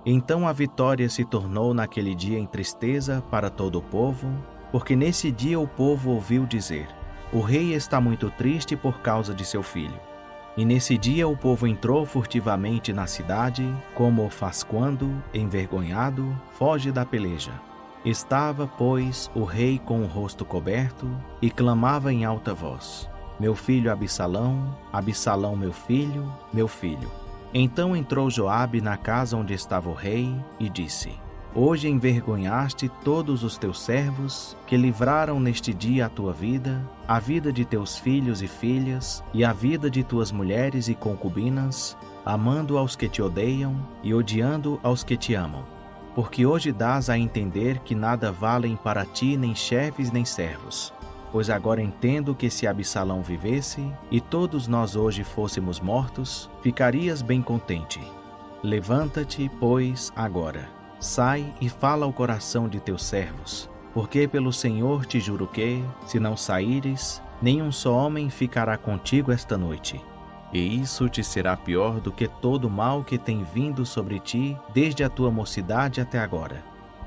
Então a vitória se tornou naquele dia em tristeza para todo o povo, porque nesse dia o povo ouviu dizer: o rei está muito triste por causa de seu filho. E nesse dia o povo entrou furtivamente na cidade, como o faz quando, envergonhado, foge da peleja. Estava, pois, o rei com o rosto coberto e clamava em alta voz: meu filho Absalão, Absalão, meu filho, meu filho. Então entrou Joabe na casa onde estava o rei e disse: hoje envergonhaste todos os teus servos, que livraram neste dia a tua vida, a vida de teus filhos e filhas, e a vida de tuas mulheres e concubinas, amando aos que te odeiam e odiando aos que te amam. Porque hoje dás a entender que nada valem para ti nem chefes nem servos. Pois agora entendo que se Absalão vivesse, e todos nós hoje fôssemos mortos, ficarias bem contente. Levanta-te, pois, agora. Sai e fala ao coração de teus servos, porque pelo Senhor te juro que, se não saíres, nenhum só homem ficará contigo esta noite. E isso te será pior do que todo o mal que tem vindo sobre ti desde a tua mocidade até agora.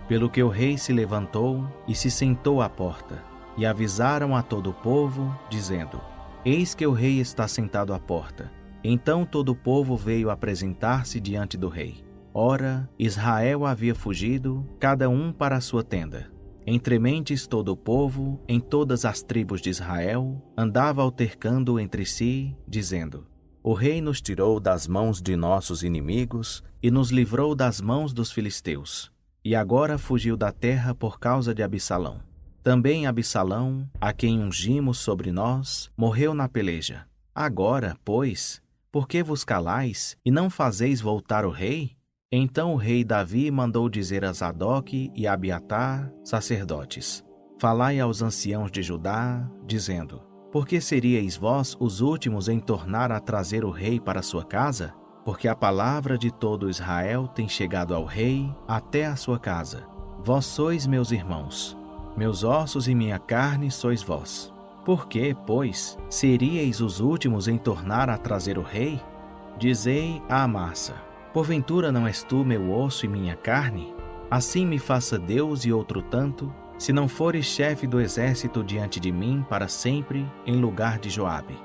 Pelo que o rei se levantou e se sentou à porta, e avisaram a todo o povo, dizendo: eis que o rei está sentado à porta. Então todo o povo veio apresentar-se diante do rei. Ora, Israel havia fugido, cada um para a sua tenda. Entre mentes todo o povo, em todas as tribos de Israel, andava altercando entre si, dizendo: o rei nos tirou das mãos de nossos inimigos e nos livrou das mãos dos filisteus. E agora fugiu da terra por causa de Absalão. Também Absalão, a quem ungimos sobre nós, morreu na peleja. Agora, pois, por que vos calais e não fazeis voltar o rei? Então o rei Davi mandou dizer a Zadoque e Abiatar, sacerdotes: falai aos anciãos de Judá, dizendo: por que seríeis vós os últimos em tornar a trazer o rei para sua casa? Porque a palavra de todo Israel tem chegado ao rei até a sua casa. Vós sois meus irmãos. Meus ossos e minha carne sois vós. Por que, pois, seríeis os últimos em tornar a trazer o rei? Dizei a Amasa: Porventura não és tu meu osso e minha carne? Assim me faça Deus e outro tanto, se não fores chefe do exército diante de mim para sempre, em lugar de Joabe.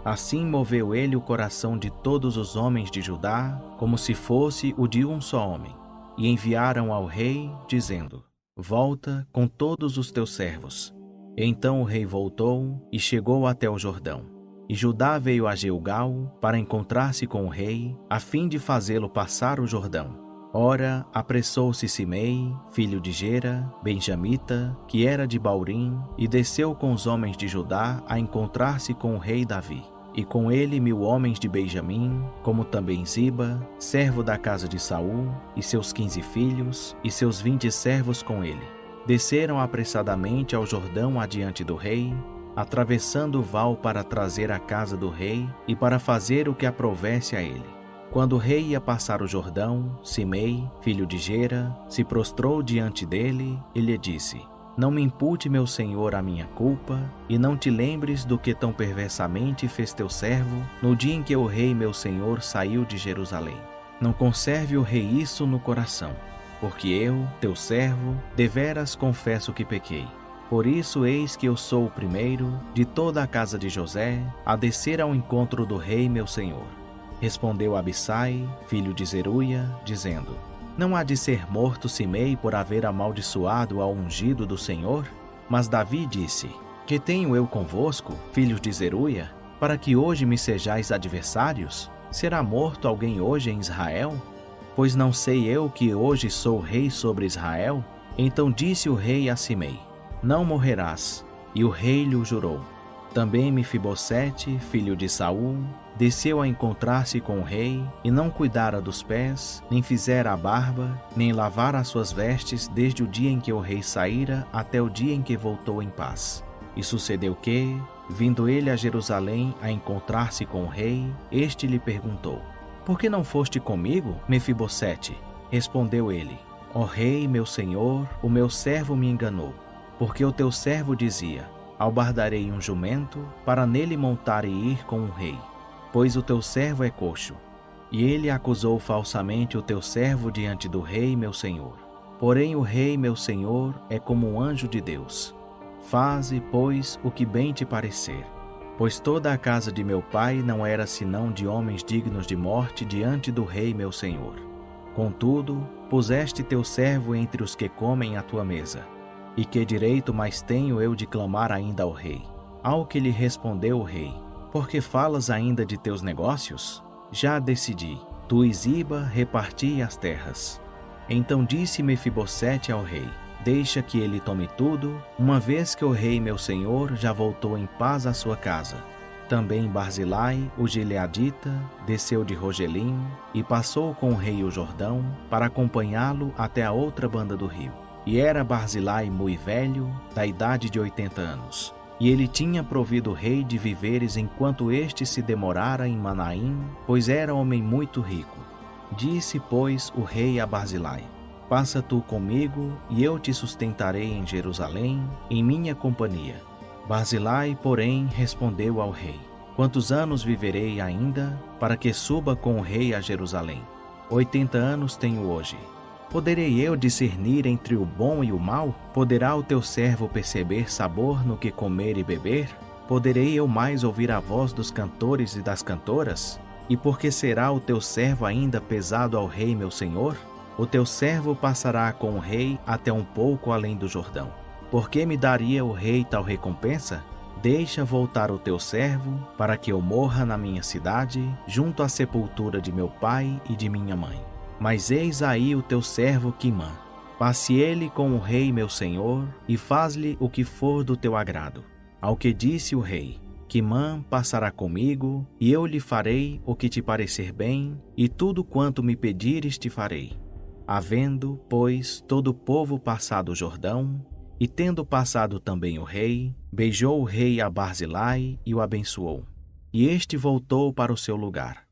Assim moveu ele o coração de todos os homens de Judá, como se fosse o de um só homem, e enviaram ao rei, dizendo: Volta com todos os teus servos. Então o rei voltou e chegou até o Jordão. E Judá veio a Gilgal para encontrar-se com o rei, a fim de fazê-lo passar o Jordão. Ora, apressou-se Simei, filho de Gera, benjamita, que era de Baurim, e desceu com os homens de Judá a encontrar-se com o rei Davi. E com ele 1000 homens de Benjamim, como também Ziba, servo da casa de Saul, e seus 15 filhos, e seus 20 servos com ele. Desceram apressadamente ao Jordão adiante do rei, atravessando o val para trazer a casa do rei e para fazer o que aprovesse a ele. Quando o rei ia passar o Jordão, Simei, filho de Gera, se prostrou diante dele e lhe disse: Não me impute, meu senhor, a minha culpa, e não te lembres do que tão perversamente fez teu servo no dia em que o rei meu senhor saiu de Jerusalém. Não conserve o rei isso no coração, porque eu, teu servo, deveras confesso que pequei. Por isso eis que eu sou o primeiro de toda a casa de José a descer ao encontro do rei meu senhor. Respondeu Abissai, filho de Zeruia, dizendo: Não há de ser morto Simei por haver amaldiçoado ao ungido do Senhor? Mas Davi disse: Que tenho eu convosco, filhos de Zeruia, para que hoje me sejais adversários? Será morto alguém hoje em Israel? Pois não sei eu que hoje sou rei sobre Israel? Então disse o rei a Simei: Não morrerás. E o rei lhe jurou. Também Mefibosete, filho de Saul, desceu a encontrar-se com o rei, e não cuidara dos pés, nem fizera a barba, nem lavara as suas vestes, desde o dia em que o rei saíra até o dia em que voltou em paz. E sucedeu que, vindo ele a Jerusalém a encontrar-se com o rei, este lhe perguntou: Por que não foste comigo, Mefibosete? Respondeu ele: Ó rei, meu senhor, o meu servo me enganou, porque o teu servo dizia: Albardarei um jumento, para nele montar e ir com o rei, pois o teu servo é coxo. E ele acusou falsamente o teu servo diante do rei meu senhor. Porém o rei meu senhor é como um anjo de Deus. Faze, pois, o que bem te parecer. Pois toda a casa de meu pai não era senão de homens dignos de morte diante do rei meu senhor. Contudo, puseste teu servo entre os que comem à tua mesa. E que direito mais tenho eu de clamar ainda ao rei? Ao que lhe respondeu o rei: Por que falas ainda de teus negócios? Já decidi, tu e Ziba reparti as terras. Então disse Mefibosete ao rei: Deixa que ele tome tudo, uma vez que o rei meu senhor já voltou em paz à sua casa. Também Barzilai, o gileadita, desceu de Rogelim e passou com o rei o Jordão para acompanhá-lo até a outra banda do rio. E era Barzilai muito velho, da idade de 80 anos. E ele tinha provido o rei de víveres enquanto este se demorara em Manaim, pois era homem muito rico. Disse, pois, o rei a Barzilai: Passa tu comigo, e eu te sustentarei em Jerusalém, em minha companhia. Barzilai, porém, respondeu ao rei: Quantos anos viverei ainda, para que suba com o rei a Jerusalém? 80 anos tenho hoje. Poderei eu discernir entre o bom e o mal? Poderá o teu servo perceber sabor no que comer e beber? Poderei eu mais ouvir a voz dos cantores e das cantoras? E por que será o teu servo ainda pesado ao rei meu senhor? O teu servo passará com o rei até um pouco além do Jordão. Por que me daria o rei tal recompensa? Deixa voltar o teu servo, para que eu morra na minha cidade, junto à sepultura de meu pai e de minha mãe. Mas eis aí o teu servo Quimã. Passe ele com o rei meu senhor, e faz-lhe o que for do teu agrado. Ao que disse o rei: Quimã passará comigo, e eu lhe farei o que te parecer bem, e tudo quanto me pedires te farei. Havendo, pois, todo o povo passado o Jordão, e tendo passado também o rei, beijou o rei a Barzilai e o abençoou. E este voltou para o seu lugar.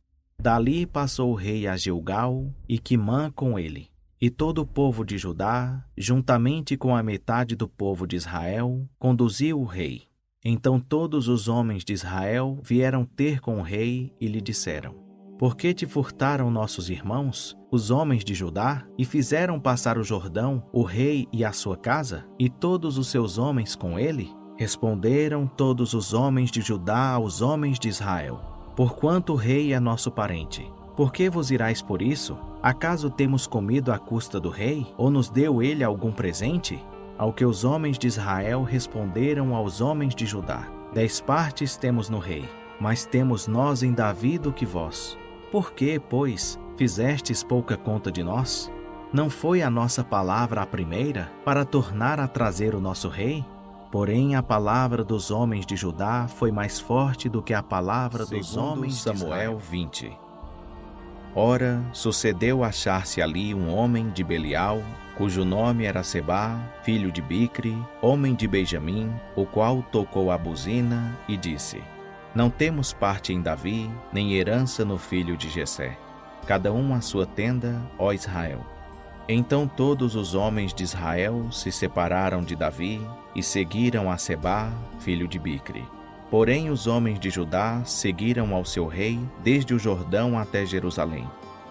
Dali passou o rei a Gilgal, e Quimã com ele, e todo o povo de Judá, juntamente com a metade do povo de Israel, conduziu o rei. Então todos os homens de Israel vieram ter com o rei e lhe disseram: Por que te furtaram nossos irmãos, os homens de Judá, e fizeram passar o Jordão, o rei e a sua casa, e todos os seus homens com ele? Responderam todos os homens de Judá aos homens de Israel: Porquanto o rei é nosso parente, por que vos irais por isso? Acaso temos comido à custa do rei, ou nos deu ele algum presente? Ao que os homens de Israel responderam aos homens de Judá: 10 partes temos no rei, mas temos nós em Davi do que vós. Por que, pois, fizestes pouca conta de nós? Não foi a nossa palavra a primeira, para tornar a trazer o nosso rei? Porém, a palavra dos homens de Judá foi mais forte do que a palavra dos homens de Samuel 20. Ora, sucedeu achar-se ali um homem de Belial, cujo nome era Sebá, filho de Bicre, homem de Benjamim, o qual tocou a buzina e disse: Não temos parte em Davi, nem herança no filho de Jessé. Cada um a sua tenda, ó Israel. Então todos os homens de Israel se separaram de Davi e seguiram a Sebá, filho de Bicre. Porém os homens de Judá seguiram ao seu rei desde o Jordão até Jerusalém.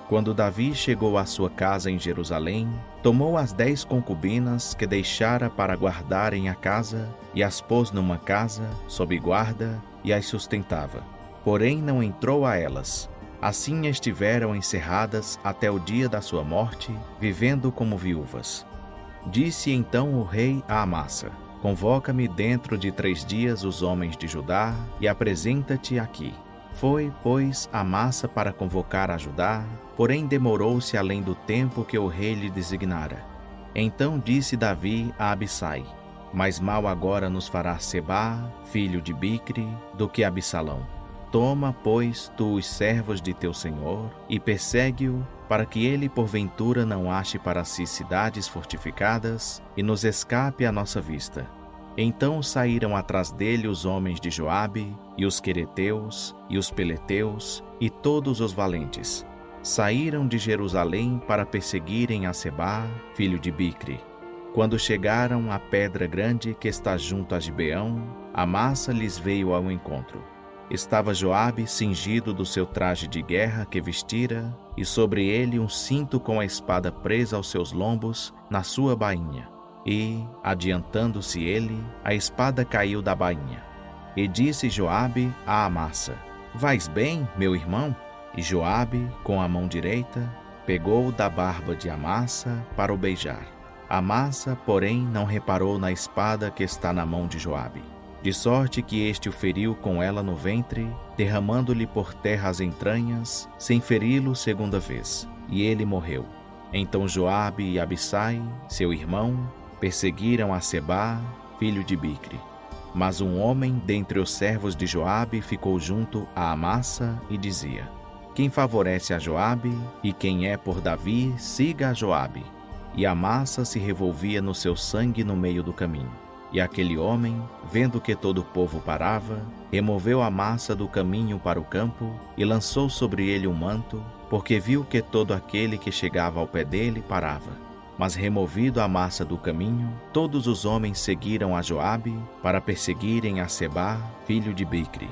Quando Davi chegou à sua casa em Jerusalém, tomou as 10 concubinas que deixara para guardarem a casa e as pôs numa casa, sob guarda, e as sustentava. Porém não entrou a elas. Assim estiveram encerradas até o dia da sua morte, vivendo como viúvas. Disse então o rei a Amasa: Convoca-me dentro de 3 dias os homens de Judá e apresenta-te aqui. Foi, pois, Amasa para convocar a Judá, porém demorou-se além do tempo que o rei lhe designara. Então disse Davi a Abissai: Mais mal agora nos fará Sebá, filho de Bicre, do que Absalão. Toma, pois, tu os servos de teu senhor, e persegue-o, para que ele porventura não ache para si cidades fortificadas, e nos escape à nossa vista. Então saíram atrás dele os homens de Joabe, e os quereteus, e os peleteus, e todos os valentes. Saíram de Jerusalém para perseguirem a Sebá, filho de Bicre. Quando chegaram à pedra grande que está junto a Gibeão, Amasa lhes veio ao encontro. Estava Joabe cingido do seu traje de guerra que vestira, e sobre ele um cinto com a espada presa aos seus lombos, na sua bainha. E, adiantando-se ele, a espada caiu da bainha. E disse Joabe a Amasa: Vais bem, meu irmão? E Joabe, com a mão direita, pegou da barba de Amasa para o beijar. Amasa, porém, não reparou na espada que está na mão de Joabe. De sorte que este o feriu com ela no ventre, derramando-lhe por terra as entranhas, sem feri-lo segunda vez, e ele morreu. Então Joabe e Abissai, seu irmão, perseguiram a Sebá, filho de Bicre. Mas um homem dentre os servos de Joabe ficou junto a Amasa e dizia: Quem favorece a Joabe e quem é por Davi, siga a Joabe. E Amasa se revolvia no seu sangue no meio do caminho. E aquele homem, vendo que todo o povo parava, removeu Amasa do caminho para o campo e lançou sobre ele um manto, porque viu que todo aquele que chegava ao pé dele parava. Mas removido Amasa do caminho, todos os homens seguiram a Joabe para perseguirem a Sebá, filho de Bicre.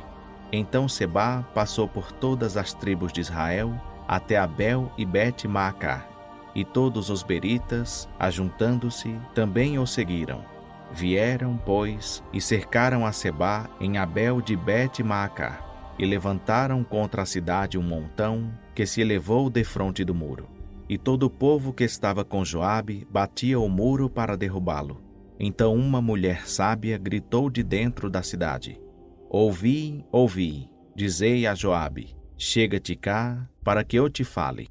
Então Sebá passou por todas as tribos de Israel até Abel e Bet-Maacá. E todos os beritas, ajuntando-se, também o seguiram. Vieram, pois, e cercaram a Sebá em Abel de Bet-Maacá, e levantaram contra a cidade um montão que se elevou defronte do muro. E todo o povo que estava com Joabe batia o muro para derrubá-lo. Então uma mulher sábia gritou de dentro da cidade: Ouvi, ouvi, dizei a Joabe: Chega-te cá, para que eu te fale.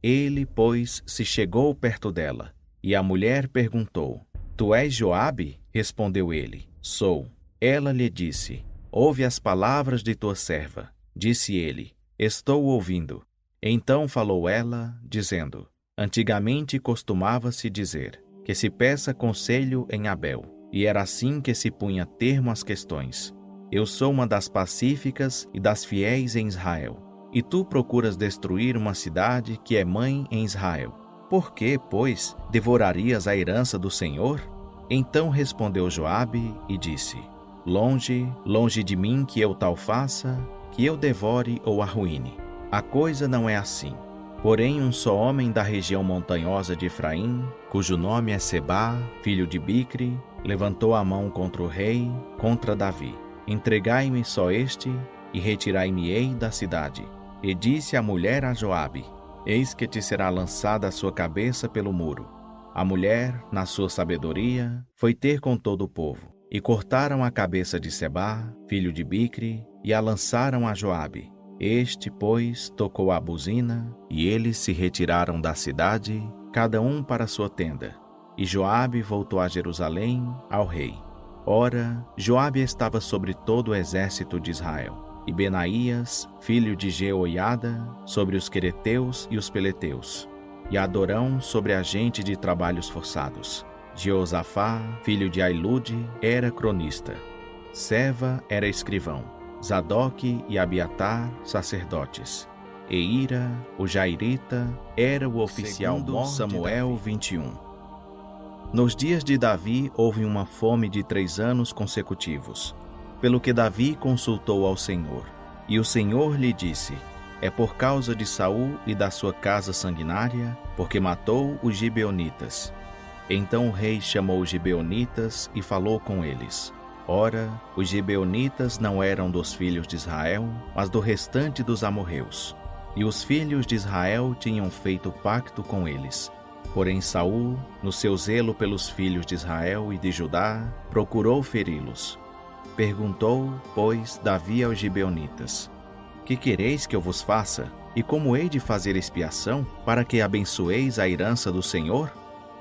Ele, pois, se chegou perto dela, e a mulher perguntou: Tu és Joabe? Respondeu ele: Sou. Ela lhe disse: Ouve as palavras de tua serva. Disse ele: Estou ouvindo. Então falou ela, dizendo: Antigamente costumava-se dizer que se peça conselho em Abel, e era assim que se punha termo às questões. Eu sou uma das pacíficas e das fiéis em Israel, e tu procuras destruir uma cidade que é mãe em Israel. Por que, pois, devorarias a herança do Senhor? Então respondeu Joabe e disse: Longe, longe de mim que eu tal faça, que eu devore ou arruíne. A coisa não é assim. Porém, um só homem da região montanhosa de Efraim, cujo nome é Sebá, filho de Bicri, levantou a mão contra o rei, contra Davi. Entregai-me só este, e retirai-me-ei da cidade. E disse a mulher a Joabe: Eis que te será lançada a sua cabeça pelo muro. A mulher, na sua sabedoria, foi ter com todo o povo. E cortaram a cabeça de Sebá, filho de Bicri, e a lançaram a Joabe. Este, pois, tocou a buzina, e eles se retiraram da cidade, cada um para sua tenda. E Joabe voltou a Jerusalém, ao rei. Ora, Joabe estava sobre todo o exército de Israel, e Benaías, filho de Jeoiada, sobre os quereteus e os peleteus, e Adorão sobre a gente de trabalhos forçados. Jeosafá, filho de Ailude, era cronista. Seva era escrivão. Zadoque e Abiatar, sacerdotes. Eira, o Jairita, era o oficial mor. Samuel 21. Nos dias de Davi houve uma fome de 3 anos consecutivos, pelo que Davi consultou ao Senhor. E o Senhor lhe disse: É por causa de Saul e da sua casa sanguinária, porque matou os gibeonitas. Então o rei chamou os gibeonitas e falou com eles. Ora, os gibeonitas não eram dos filhos de Israel, mas do restante dos amorreus. E os filhos de Israel tinham feito pacto com eles. Porém Saul, no seu zelo pelos filhos de Israel e de Judá, procurou feri-los. Perguntou, pois, Davi aos gibeonitas: Que quereis que eu vos faça? E como hei de fazer expiação, para que abençoeis a herança do Senhor?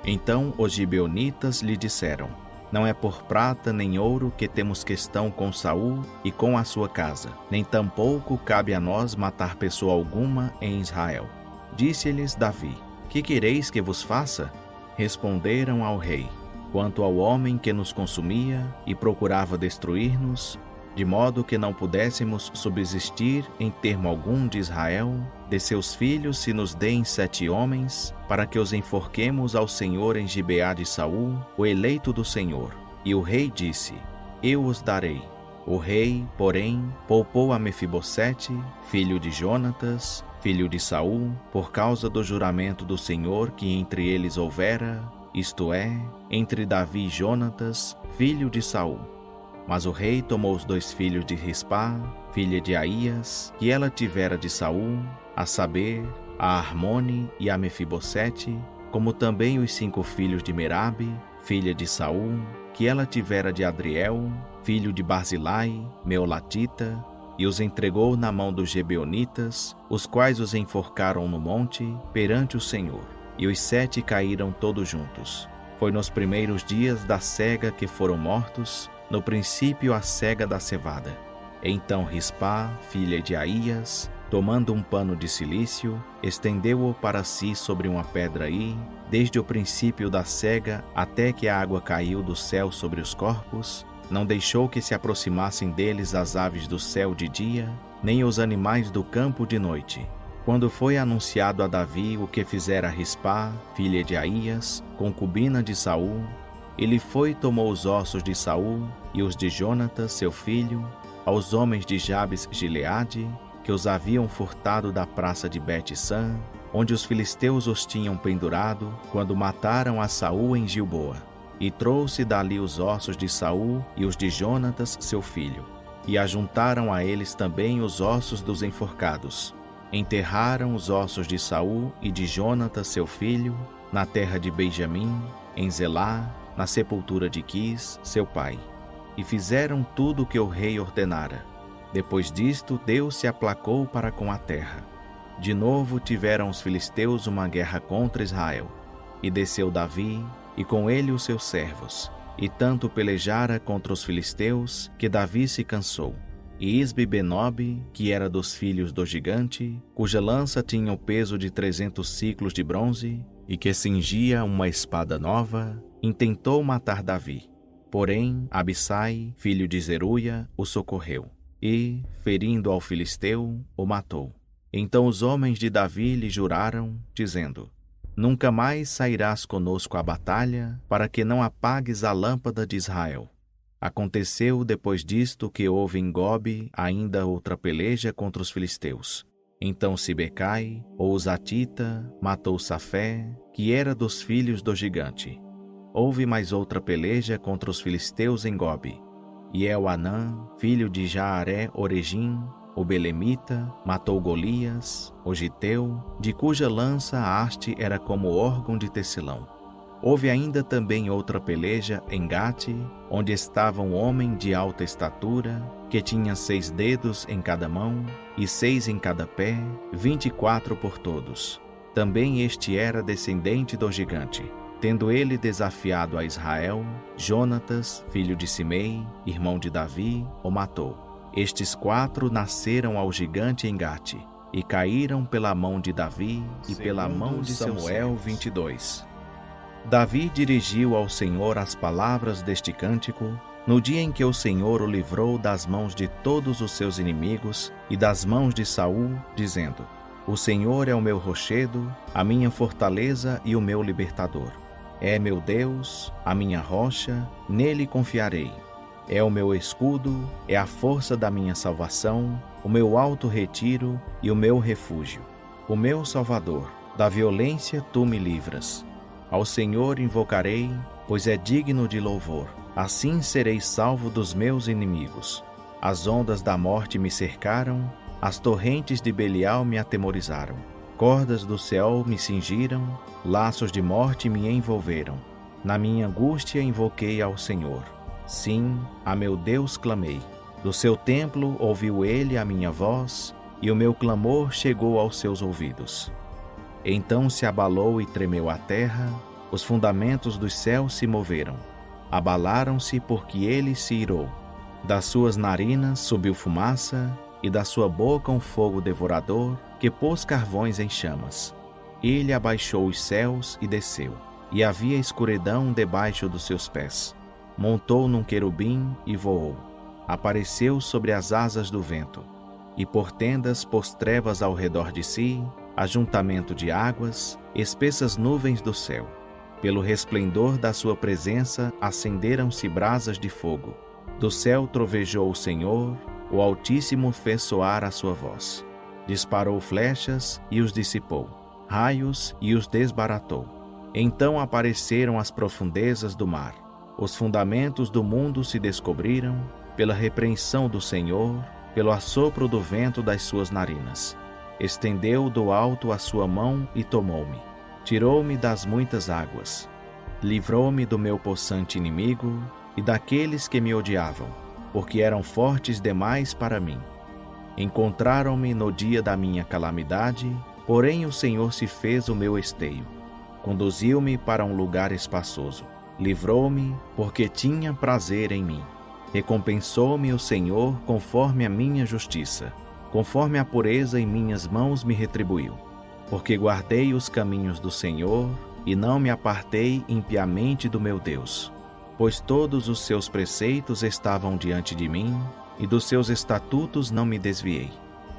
Então os gibeonitas lhe disseram: Não é por prata nem ouro que temos questão com Saul e com a sua casa, nem tampouco cabe a nós matar pessoa alguma em Israel. Disse-lhes Davi: Que quereis que vos faça? Responderam ao rei: Quanto ao homem que nos consumia e procurava destruir-nos, de modo que não pudéssemos subsistir em termo algum de Israel, de seus filhos se nos deem 7 homens, para que os enforquemos ao Senhor em Gibeá de Saul, o eleito do Senhor. E o rei disse: Eu os darei. O rei, porém, poupou a Mefibosete, filho de Jonatas, filho de Saul, por causa do juramento do Senhor que entre eles houvera, isto é, entre Davi e Jonatas, filho de Saul. Mas o rei tomou os 2 filhos de Rispá, filha de Aías, que ela tivera de Saul, a saber, a Armone e a Mefibosete, como também os 5 filhos de Merabe, filha de Saul, que ela tivera de Adriel, filho de Barzilai, meolatita, e os entregou na mão dos gibeonitas, os quais os enforcaram no monte, perante o Senhor. E os 7 caíram todos juntos. Foi nos primeiros dias da cega que foram mortos, no princípio a cega da cevada. Então Rispá, filha de Aías, tomando um pano de cilício, estendeu-o para si sobre uma pedra e, desde o princípio da cega até que a água caiu do céu sobre os corpos, não deixou que se aproximassem deles as aves do céu de dia, nem os animais do campo de noite. Quando foi anunciado a Davi o que fizera Rispá, filha de Aías, concubina de Saul, ele foi e tomou os ossos de Saul e os de Jonatas, seu filho, aos homens de Jabes Gileade, que os haviam furtado da praça de Bet-San, onde os filisteus os tinham pendurado, quando mataram a Saul em Gilboa. E trouxe dali os ossos de Saul e os de Jonatas, seu filho. E ajuntaram a eles também os ossos dos enforcados. Enterraram os ossos de Saul e de Jonatas, seu filho, na terra de Benjamim, em Zelá, na sepultura de Quis, seu pai. E fizeram tudo o que o rei ordenara. Depois disto, Deus se aplacou para com a terra. De novo tiveram os filisteus uma guerra contra Israel. E desceu Davi, e com ele os seus servos. E tanto pelejara contra os filisteus, que Davi se cansou. E Isbi-Benob, que era dos filhos do gigante, cuja lança tinha o peso de 300 siclos de bronze, e que cingia uma espada nova, intentou matar Davi. Porém, Abissai, filho de Zeruia, o socorreu, e, ferindo ao filisteu, o matou. Então os homens de Davi lhe juraram, dizendo: Nunca mais sairás conosco à batalha, para que não apagues a lâmpada de Israel. Aconteceu depois disto que houve em Gobe ainda outra peleja contra os filisteus. Então Sibecai, ou Zatita, matou Safé, que era dos filhos do gigante. Houve mais outra peleja contra os filisteus em Gobe. E Elhanã, filho de Jaaré-Oregim, o belemita, matou Golias, o giteu, de cuja lança a haste era como órgão de tecelão. Houve ainda também outra peleja em Gate, onde estava um homem de alta estatura, que tinha 6 dedos em cada mão, e 6 em cada pé, 24 por todos. Também este era descendente do gigante. Tendo ele desafiado a Israel, Jonatas, filho de Simei, irmão de Davi, o matou. Estes 4 nasceram ao gigante em Gate, e caíram pela mão de Davi e pela mão de Samuel. 22. Davi dirigiu ao Senhor as palavras deste cântico, no dia em que o Senhor o livrou das mãos de todos os seus inimigos e das mãos de Saul, dizendo: O Senhor é o meu rochedo, a minha fortaleza e o meu libertador. É meu Deus, a minha rocha, nele confiarei. É o meu escudo, é a força da minha salvação, o meu alto retiro e o meu refúgio. O meu Salvador, da violência tu me livras. Ao Senhor invocarei, pois é digno de louvor. Assim serei salvo dos meus inimigos. As ondas da morte me cercaram, as torrentes de Belial me atemorizaram. Cordas do céu me cingiram, laços de morte me envolveram. Na minha angústia invoquei ao Senhor. Sim, a meu Deus clamei. Do seu templo ouviu ele a minha voz, e o meu clamor chegou aos seus ouvidos. Então se abalou e tremeu a terra, os fundamentos dos céus se moveram. Abalaram-se porque ele se irou. Das suas narinas subiu fumaça, e da sua boca um fogo devorador, que pôs carvões em chamas. Ele abaixou os céus e desceu, e havia escuridão debaixo dos seus pés. Montou num querubim e voou. Apareceu sobre as asas do vento, e por tendas pôs trevas ao redor de si, ajuntamento de águas, espessas nuvens do céu. Pelo resplendor da sua presença acenderam-se brasas de fogo. Do céu trovejou o Senhor, o Altíssimo fez soar a sua voz. Disparou flechas e os dissipou, raios e os desbaratou. Então apareceram as profundezas do mar. Os fundamentos do mundo se descobriram, pela repreensão do Senhor, pelo assopro do vento das suas narinas. Estendeu do alto a sua mão e tomou-me. Tirou-me das muitas águas. Livrou-me do meu possante inimigo e daqueles que me odiavam, porque eram fortes demais para mim. Encontraram-me no dia da minha calamidade, porém o Senhor se fez o meu esteio. Conduziu-me para um lugar espaçoso. Livrou-me, porque tinha prazer em mim. Recompensou-me o Senhor conforme a minha justiça. Conforme a pureza em minhas mãos me retribuiu. Porque guardei os caminhos do Senhor e não me apartei impiamente do meu Deus. Pois todos os seus preceitos estavam diante de mim, e dos seus estatutos não me desviei.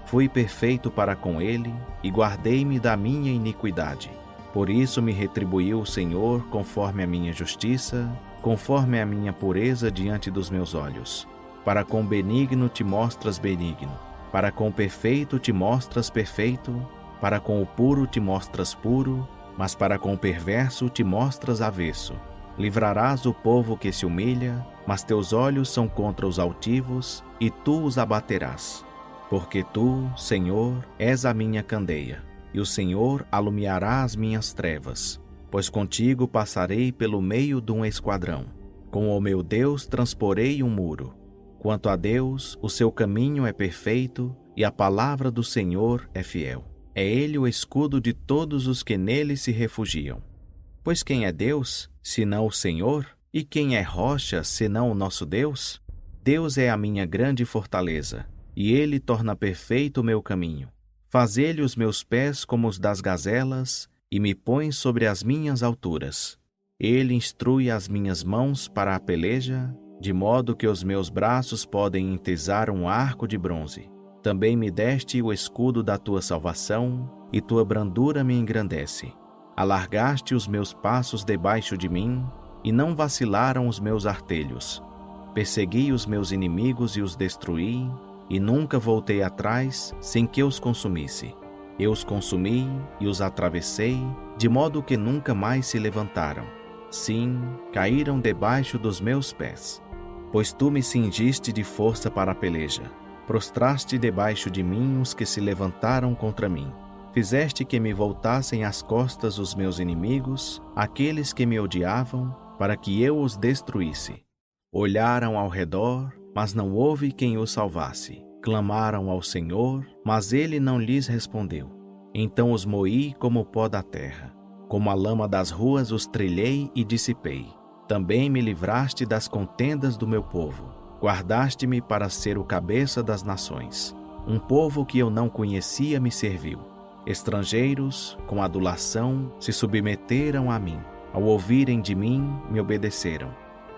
Fui perfeito para com ele, e guardei-me da minha iniquidade. Por isso me retribuiu o Senhor conforme a minha justiça, conforme a minha pureza diante dos meus olhos. Para com o benigno te mostras benigno, para com o perfeito te mostras perfeito, para com o puro te mostras puro, mas para com o perverso te mostras avesso. Livrarás o povo que se humilha, mas teus olhos são contra os altivos, e tu os abaterás. Porque tu, Senhor, és a minha candeia, e o Senhor alumiará as minhas trevas. Pois contigo passarei pelo meio de um esquadrão. Com o meu Deus transporei um muro. Quanto a Deus, o seu caminho é perfeito, e a palavra do Senhor é fiel. É ele o escudo de todos os que nele se refugiam. Pois quem é Deus, senão o Senhor? E quem é rocha, senão o nosso Deus? Deus é a minha grande fortaleza, e ele torna perfeito o meu caminho. Faz ele os meus pés como os das gazelas, e me põe sobre as minhas alturas. Ele instrui as minhas mãos para a peleja, de modo que os meus braços podem entesar um arco de bronze. Também me deste o escudo da tua salvação, e tua brandura me engrandece. Alargaste os meus passos debaixo de mim, e não vacilaram os meus artelhos. Persegui os meus inimigos e os destruí, e nunca voltei atrás sem que os consumisse. Eu os consumi e os atravessei, de modo que nunca mais se levantaram. Sim, caíram debaixo dos meus pés. Pois tu me cingiste de força para a peleja. Prostraste debaixo de mim os que se levantaram contra mim. Fizeste que me voltassem às costas os meus inimigos, aqueles que me odiavam, para que eu os destruísse. Olharam ao redor, mas não houve quem os salvasse. Clamaram ao Senhor, mas ele não lhes respondeu. Então os moí como o pó da terra. Como a lama das ruas os trilhei e dissipei. Também me livraste das contendas do meu povo. Guardaste-me para ser o cabeça das nações. Um povo que eu não conhecia me serviu. Estrangeiros, com adulação, se submeteram a mim. Ao ouvirem de mim, me obedeceram.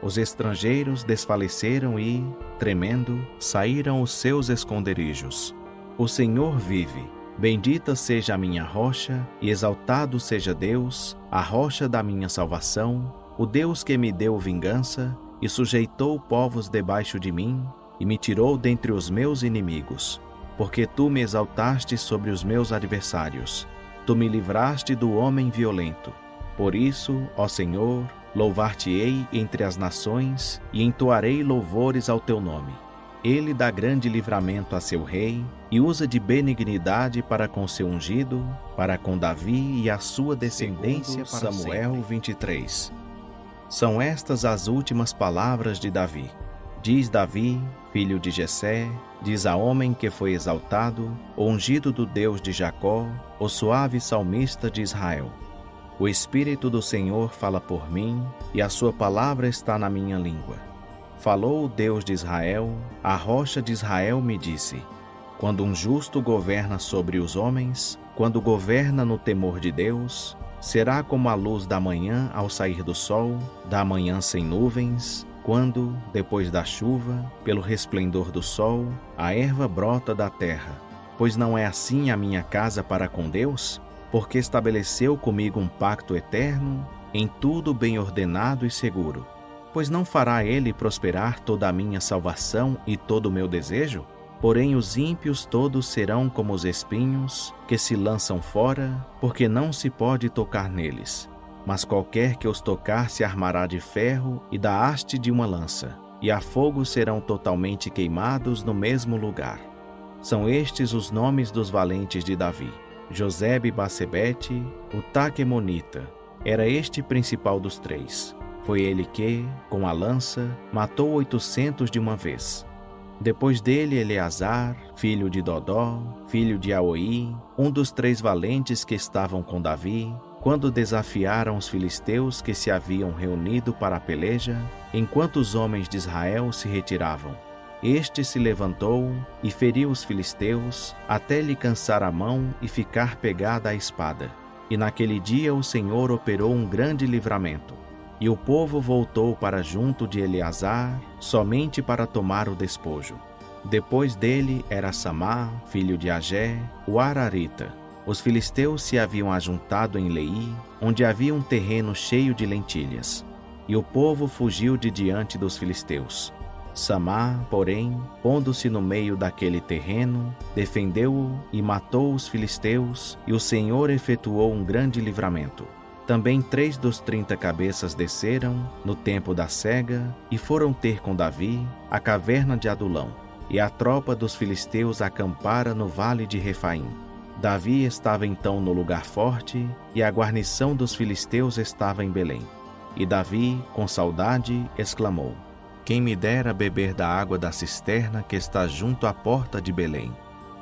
Os estrangeiros desfaleceram e, tremendo, saíram os seus esconderijos. O Senhor vive. Bendita seja a minha rocha, e exaltado seja Deus, a rocha da minha salvação, o Deus que me deu vingança, e sujeitou povos debaixo de mim, e me tirou dentre os meus inimigos. Porque tu me exaltaste sobre os meus adversários. Tu me livraste do homem violento. Por isso, ó Senhor, louvar-te-ei entre as nações, e entoarei louvores ao teu nome. Ele dá grande livramento a seu rei, e usa de benignidade para com seu ungido, para com Davi e a sua descendência para Samuel 23. São estas as últimas palavras de Davi. Diz Davi, filho de Jessé, diz a homem que foi exaltado, o ungido do Deus de Jacó, o suave salmista de Israel. O Espírito do Senhor fala por mim, e a sua palavra está na minha língua. Falou o Deus de Israel, a rocha de Israel me disse: quando um justo governa sobre os homens, quando governa no temor de Deus, será como a luz da manhã ao sair do sol, da manhã sem nuvens, quando, depois da chuva, pelo resplendor do sol, a erva brota da terra. Pois não é assim a minha casa para com Deus? Porque estabeleceu comigo um pacto eterno, em tudo bem ordenado e seguro. Pois não fará ele prosperar toda a minha salvação e todo o meu desejo? Porém os ímpios todos serão como os espinhos, que se lançam fora, porque não se pode tocar neles. Mas qualquer que os tocar se armará de ferro e da haste de uma lança, e a fogo serão totalmente queimados no mesmo lugar. São estes os nomes dos valentes de Davi: Josebe-Basebete, o Taquemonita. Era este principal dos três. Foi ele que, com a lança, matou 800 de uma vez. Depois dele, Eleazar, filho de Dodó, filho de Aoi, um dos três valentes que estavam com Davi, quando desafiaram os filisteus que se haviam reunido para a peleja, enquanto os homens de Israel se retiravam. Este se levantou e feriu os filisteus, até lhe cansar a mão e ficar pegada à espada. E naquele dia o Senhor operou um grande livramento. E o povo voltou para junto de Eleazar, somente para tomar o despojo. Depois dele era Samá, filho de Agé, o Ararita. Os filisteus se haviam ajuntado em Leí, onde havia um terreno cheio de lentilhas. E o povo fugiu de diante dos filisteus. Samá, porém, pondo-se no meio daquele terreno, defendeu-o e matou os filisteus, e o Senhor efetuou um grande livramento. Também 3 dos 30 cabeças desceram, no tempo da cega, e foram ter com Davi a caverna de Adulão. E a tropa dos filisteus acampara no vale de Refaim. Davi estava então no lugar forte, e a guarnição dos filisteus estava em Belém. E Davi, com saudade, exclamou: quem me dera beber da água da cisterna que está junto à porta de Belém.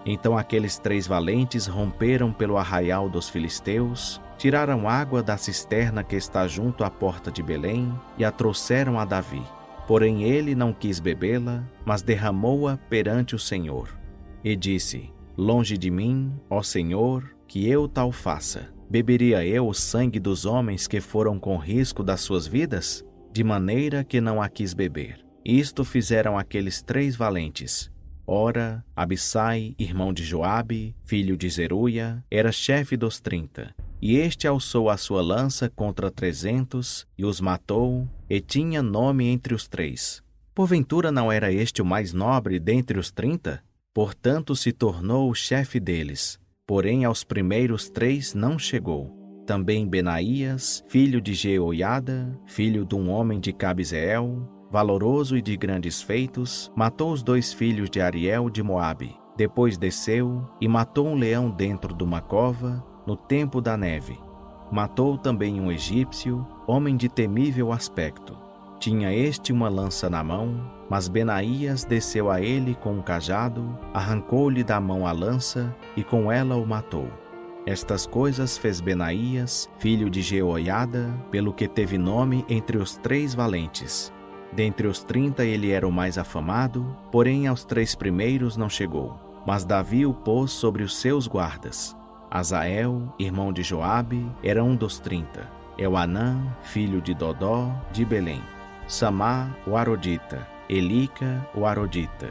Então aqueles 3 valentes romperam pelo arraial dos filisteus, tiraram água da cisterna que está junto à porta de Belém e a trouxeram a Davi. Porém ele não quis bebê-la, mas derramou-a perante o Senhor. E disse: longe de mim, ó Senhor, que eu tal faça. Beberia eu o sangue dos homens que foram com risco das suas vidas? De maneira que não a quis beber. Isto fizeram aqueles 3 valentes. Ora, Abissai, irmão de Joabe, filho de Zeruia, era chefe dos 30. E este alçou a sua lança contra 300, e os matou, e tinha nome entre os 3. Porventura não era este o mais nobre dentre os 30? Portanto se tornou o chefe deles, porém aos primeiros 3 não chegou. Também Benaías, filho de Jeoiada, filho de um homem de Cabzeel, valoroso e de grandes feitos, matou os 2 filhos de Ariel de Moabe. Depois desceu e matou um leão dentro de uma cova, no tempo da neve. Matou também um egípcio, homem de temível aspecto. Tinha este uma lança na mão, mas Benaías desceu a ele com um cajado, arrancou-lhe da mão a lança e com ela o matou. Estas coisas fez Benaías, filho de Jeoiada, pelo que teve nome entre os 3 valentes. Dentre os 30 ele era o mais afamado, porém aos 3 primeiros não chegou. Mas Davi o pôs sobre os seus guardas. Asael, irmão de Joabe, era um dos 30. Elhanã, filho de Dodó, de Belém. Samá, o Arodita. Elica, o Arodita.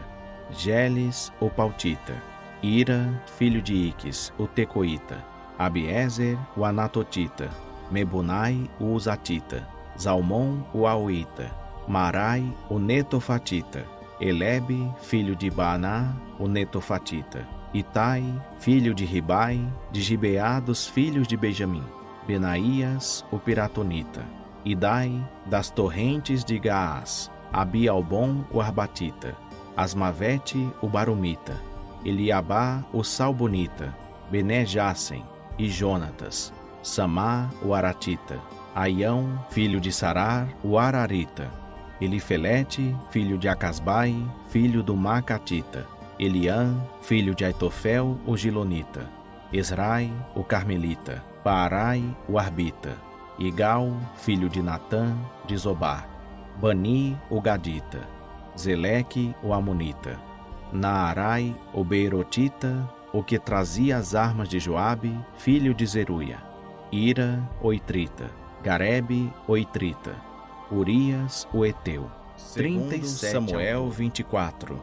Geles, o Pautita. Ira, filho de Iques, o Tecoíta. Abiezer, o Anatotita. Mebunai, o Uzatita. Zalmon, o Auita. Marai, o Netofatita. Elebe, filho de Baaná, o Netofatita. Itai, filho de Ribai, de Gibeá dos filhos de Benjamim. Benaías, o Piratonita. Idai, das torrentes de Gaás. Abialbon, o Arbatita. Asmavete, o Barumita. Eliabá, o Salbonita. Bené-Jacem e Jonatas. Samá, o Aratita. Aião, filho de Sarar, o Ararita. Elifelete, filho de Acasbai, filho do Macatita. Eliã, filho de Aitofel, o Gilonita. Esrai, o Carmelita. Paarai, o Arbita. Igal, filho de Natã, de Zobar. Bani, o Gadita. Zeleque, o Amonita. Naarai, o Beerotita, o que trazia as armas de Joabe, filho de Zeruia. Ira, o Itrita. Garebe, o Itrita. Urias, o Eteu. 37 Samuel 24.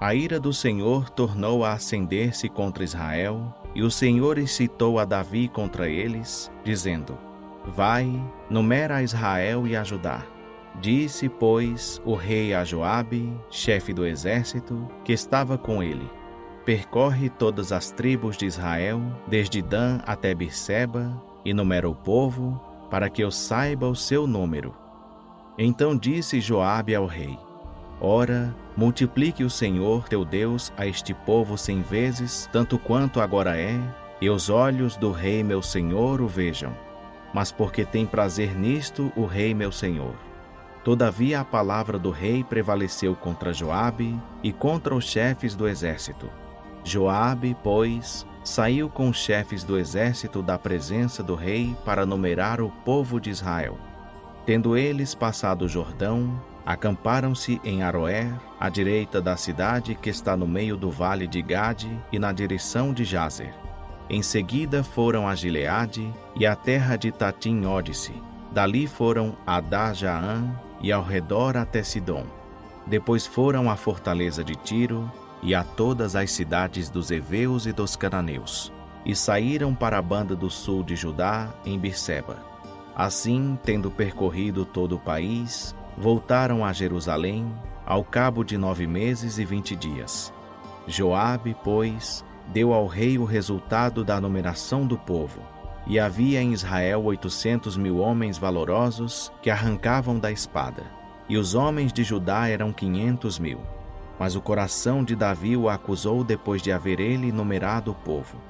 A ira do Senhor tornou a acender-se contra Israel, e o Senhor incitou a Davi contra eles, dizendo: Vai, numera a Israel e a Judá. Disse, pois, o rei a Joabe, chefe do exército, que estava com ele: Percorre todas as tribos de Israel, desde Dan até Berseba, e numera o povo, para que eu saiba o seu número. Então disse Joabe ao rei: Ora, multiplique o Senhor teu Deus a este povo 100 vezes, tanto quanto agora é, e os olhos do rei meu senhor o vejam. Mas porque tem prazer nisto o rei meu senhor. Todavia a palavra do rei prevaleceu contra Joabe e contra os chefes do exército. Joabe, pois, saiu com os chefes do exército da presença do rei para numerar o povo de Israel. Tendo eles passado o Jordão, acamparam-se em Aroer, à direita da cidade que está no meio do vale de Gade e na direção de Jazer. Em seguida foram a Gileade e a terra de Tatim-Ódice. Dali foram a Dajaã e ao redor até Sidom. Depois foram à fortaleza de Tiro e a todas as cidades dos heveus e dos cananeus. E saíram para a banda do sul de Judá, em Berseba. Assim, tendo percorrido todo o país, voltaram a Jerusalém, ao cabo de 9 meses e 20 dias. Joabe, pois, deu ao rei o resultado da numeração do povo. E havia em Israel 800.000 homens valorosos que arrancavam da espada. E os homens de Judá eram 500.000. Mas o coração de Davi o acusou depois de haver ele numerado o povo.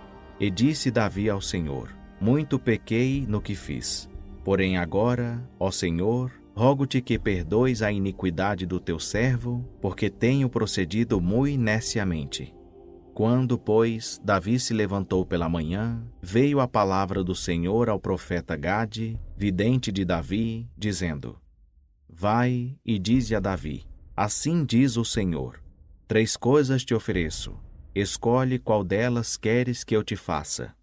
E disse Davi ao Senhor: Muito pequei no que fiz. Porém agora, ó Senhor, rogo-te que perdoes a iniquidade do teu servo, porque tenho procedido muito neciamente. Quando, pois, Davi se levantou pela manhã, veio a palavra do Senhor ao profeta Gade, vidente de Davi, dizendo: Vai e dize a Davi: Assim diz o Senhor: 3 coisas te ofereço, escolhe qual delas queres que eu te faça.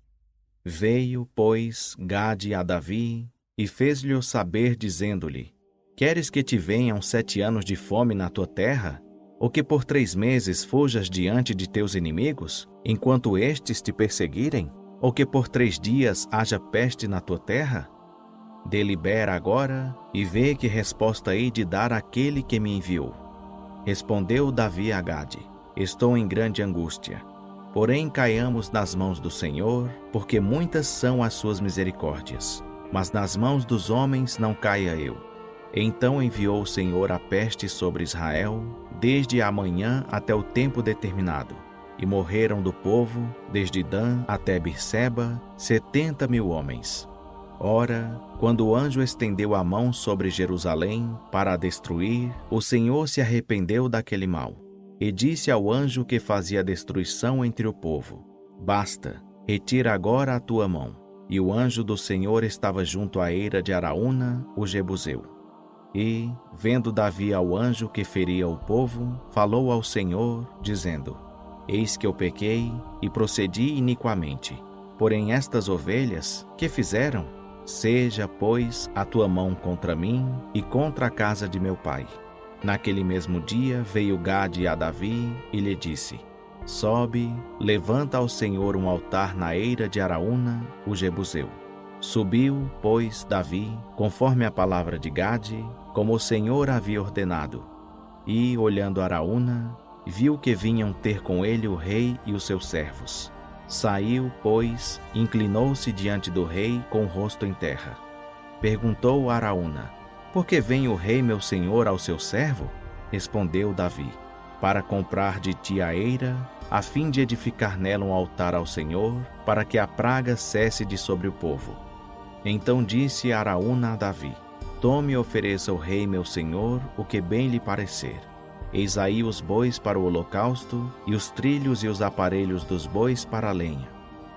Veio, pois, Gade a Davi, e fez-lhe saber, dizendo-lhe: Queres que te venham 7 anos de fome na tua terra? Ou que por 3 meses fujas diante de teus inimigos, enquanto estes te perseguirem? Ou que por 3 dias haja peste na tua terra? Delibera agora, e vê que resposta hei de dar àquele que me enviou. Respondeu Davi a Gade: estou em grande angústia. Porém caiamos nas mãos do Senhor, porque muitas são as suas misericórdias. Mas nas mãos dos homens não caia eu. Então enviou o Senhor a peste sobre Israel, desde a manhã até o tempo determinado. E morreram do povo, desde Dan até Berseba, 70.000 homens. Ora, quando o anjo estendeu a mão sobre Jerusalém para a destruir, o Senhor se arrependeu daquele mal. E disse ao anjo que fazia destruição entre o povo: Basta, retira agora a tua mão. E o anjo do Senhor estava junto à eira de Araúna, o Jebuseu. E, vendo Davi ao anjo que feria o povo, falou ao Senhor, dizendo: Eis que eu pequei e procedi iniquamente. Porém estas ovelhas, que fizeram? Seja, pois, a tua mão contra mim e contra a casa de meu pai. Naquele mesmo dia veio Gade a Davi e lhe disse: Sobe, levanta ao Senhor um altar na eira de Araúna, o Jebuseu. Subiu, pois, Davi, conforme a palavra de Gade, como o Senhor havia ordenado. E, olhando Araúna, viu que vinham ter com ele o rei e os seus servos. Saiu, pois, inclinou-se diante do rei com o rosto em terra. Perguntou Araúna: Por que vem o rei meu senhor ao seu servo? Respondeu Davi: Para comprar de ti a eira, a fim de edificar nela um altar ao Senhor, para que a praga cesse de sobre o povo. Então disse Araúna a Davi: Tome e ofereça ao rei meu senhor o que bem lhe parecer. Eis aí os bois para o holocausto, e os trilhos e os aparelhos dos bois para a lenha.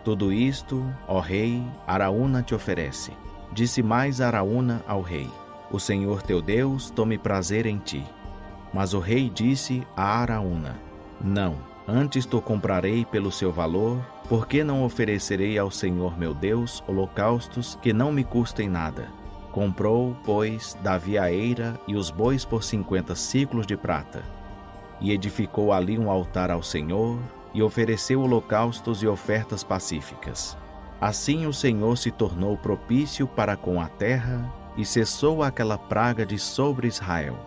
Tudo isto, ó rei, Araúna te oferece. Disse mais Araúna ao rei: O Senhor teu Deus tome prazer em ti. Mas o rei disse a Araúna: Não, antes te comprarei pelo seu valor, porque não oferecerei ao Senhor meu Deus holocaustos que não me custem nada. Comprou, pois, Davi a eira e os bois por 50 siclos de prata. E edificou ali um altar ao Senhor, e ofereceu holocaustos e ofertas pacíficas. Assim o Senhor se tornou propício para com a terra, e cessou aquela praga de sobre Israel.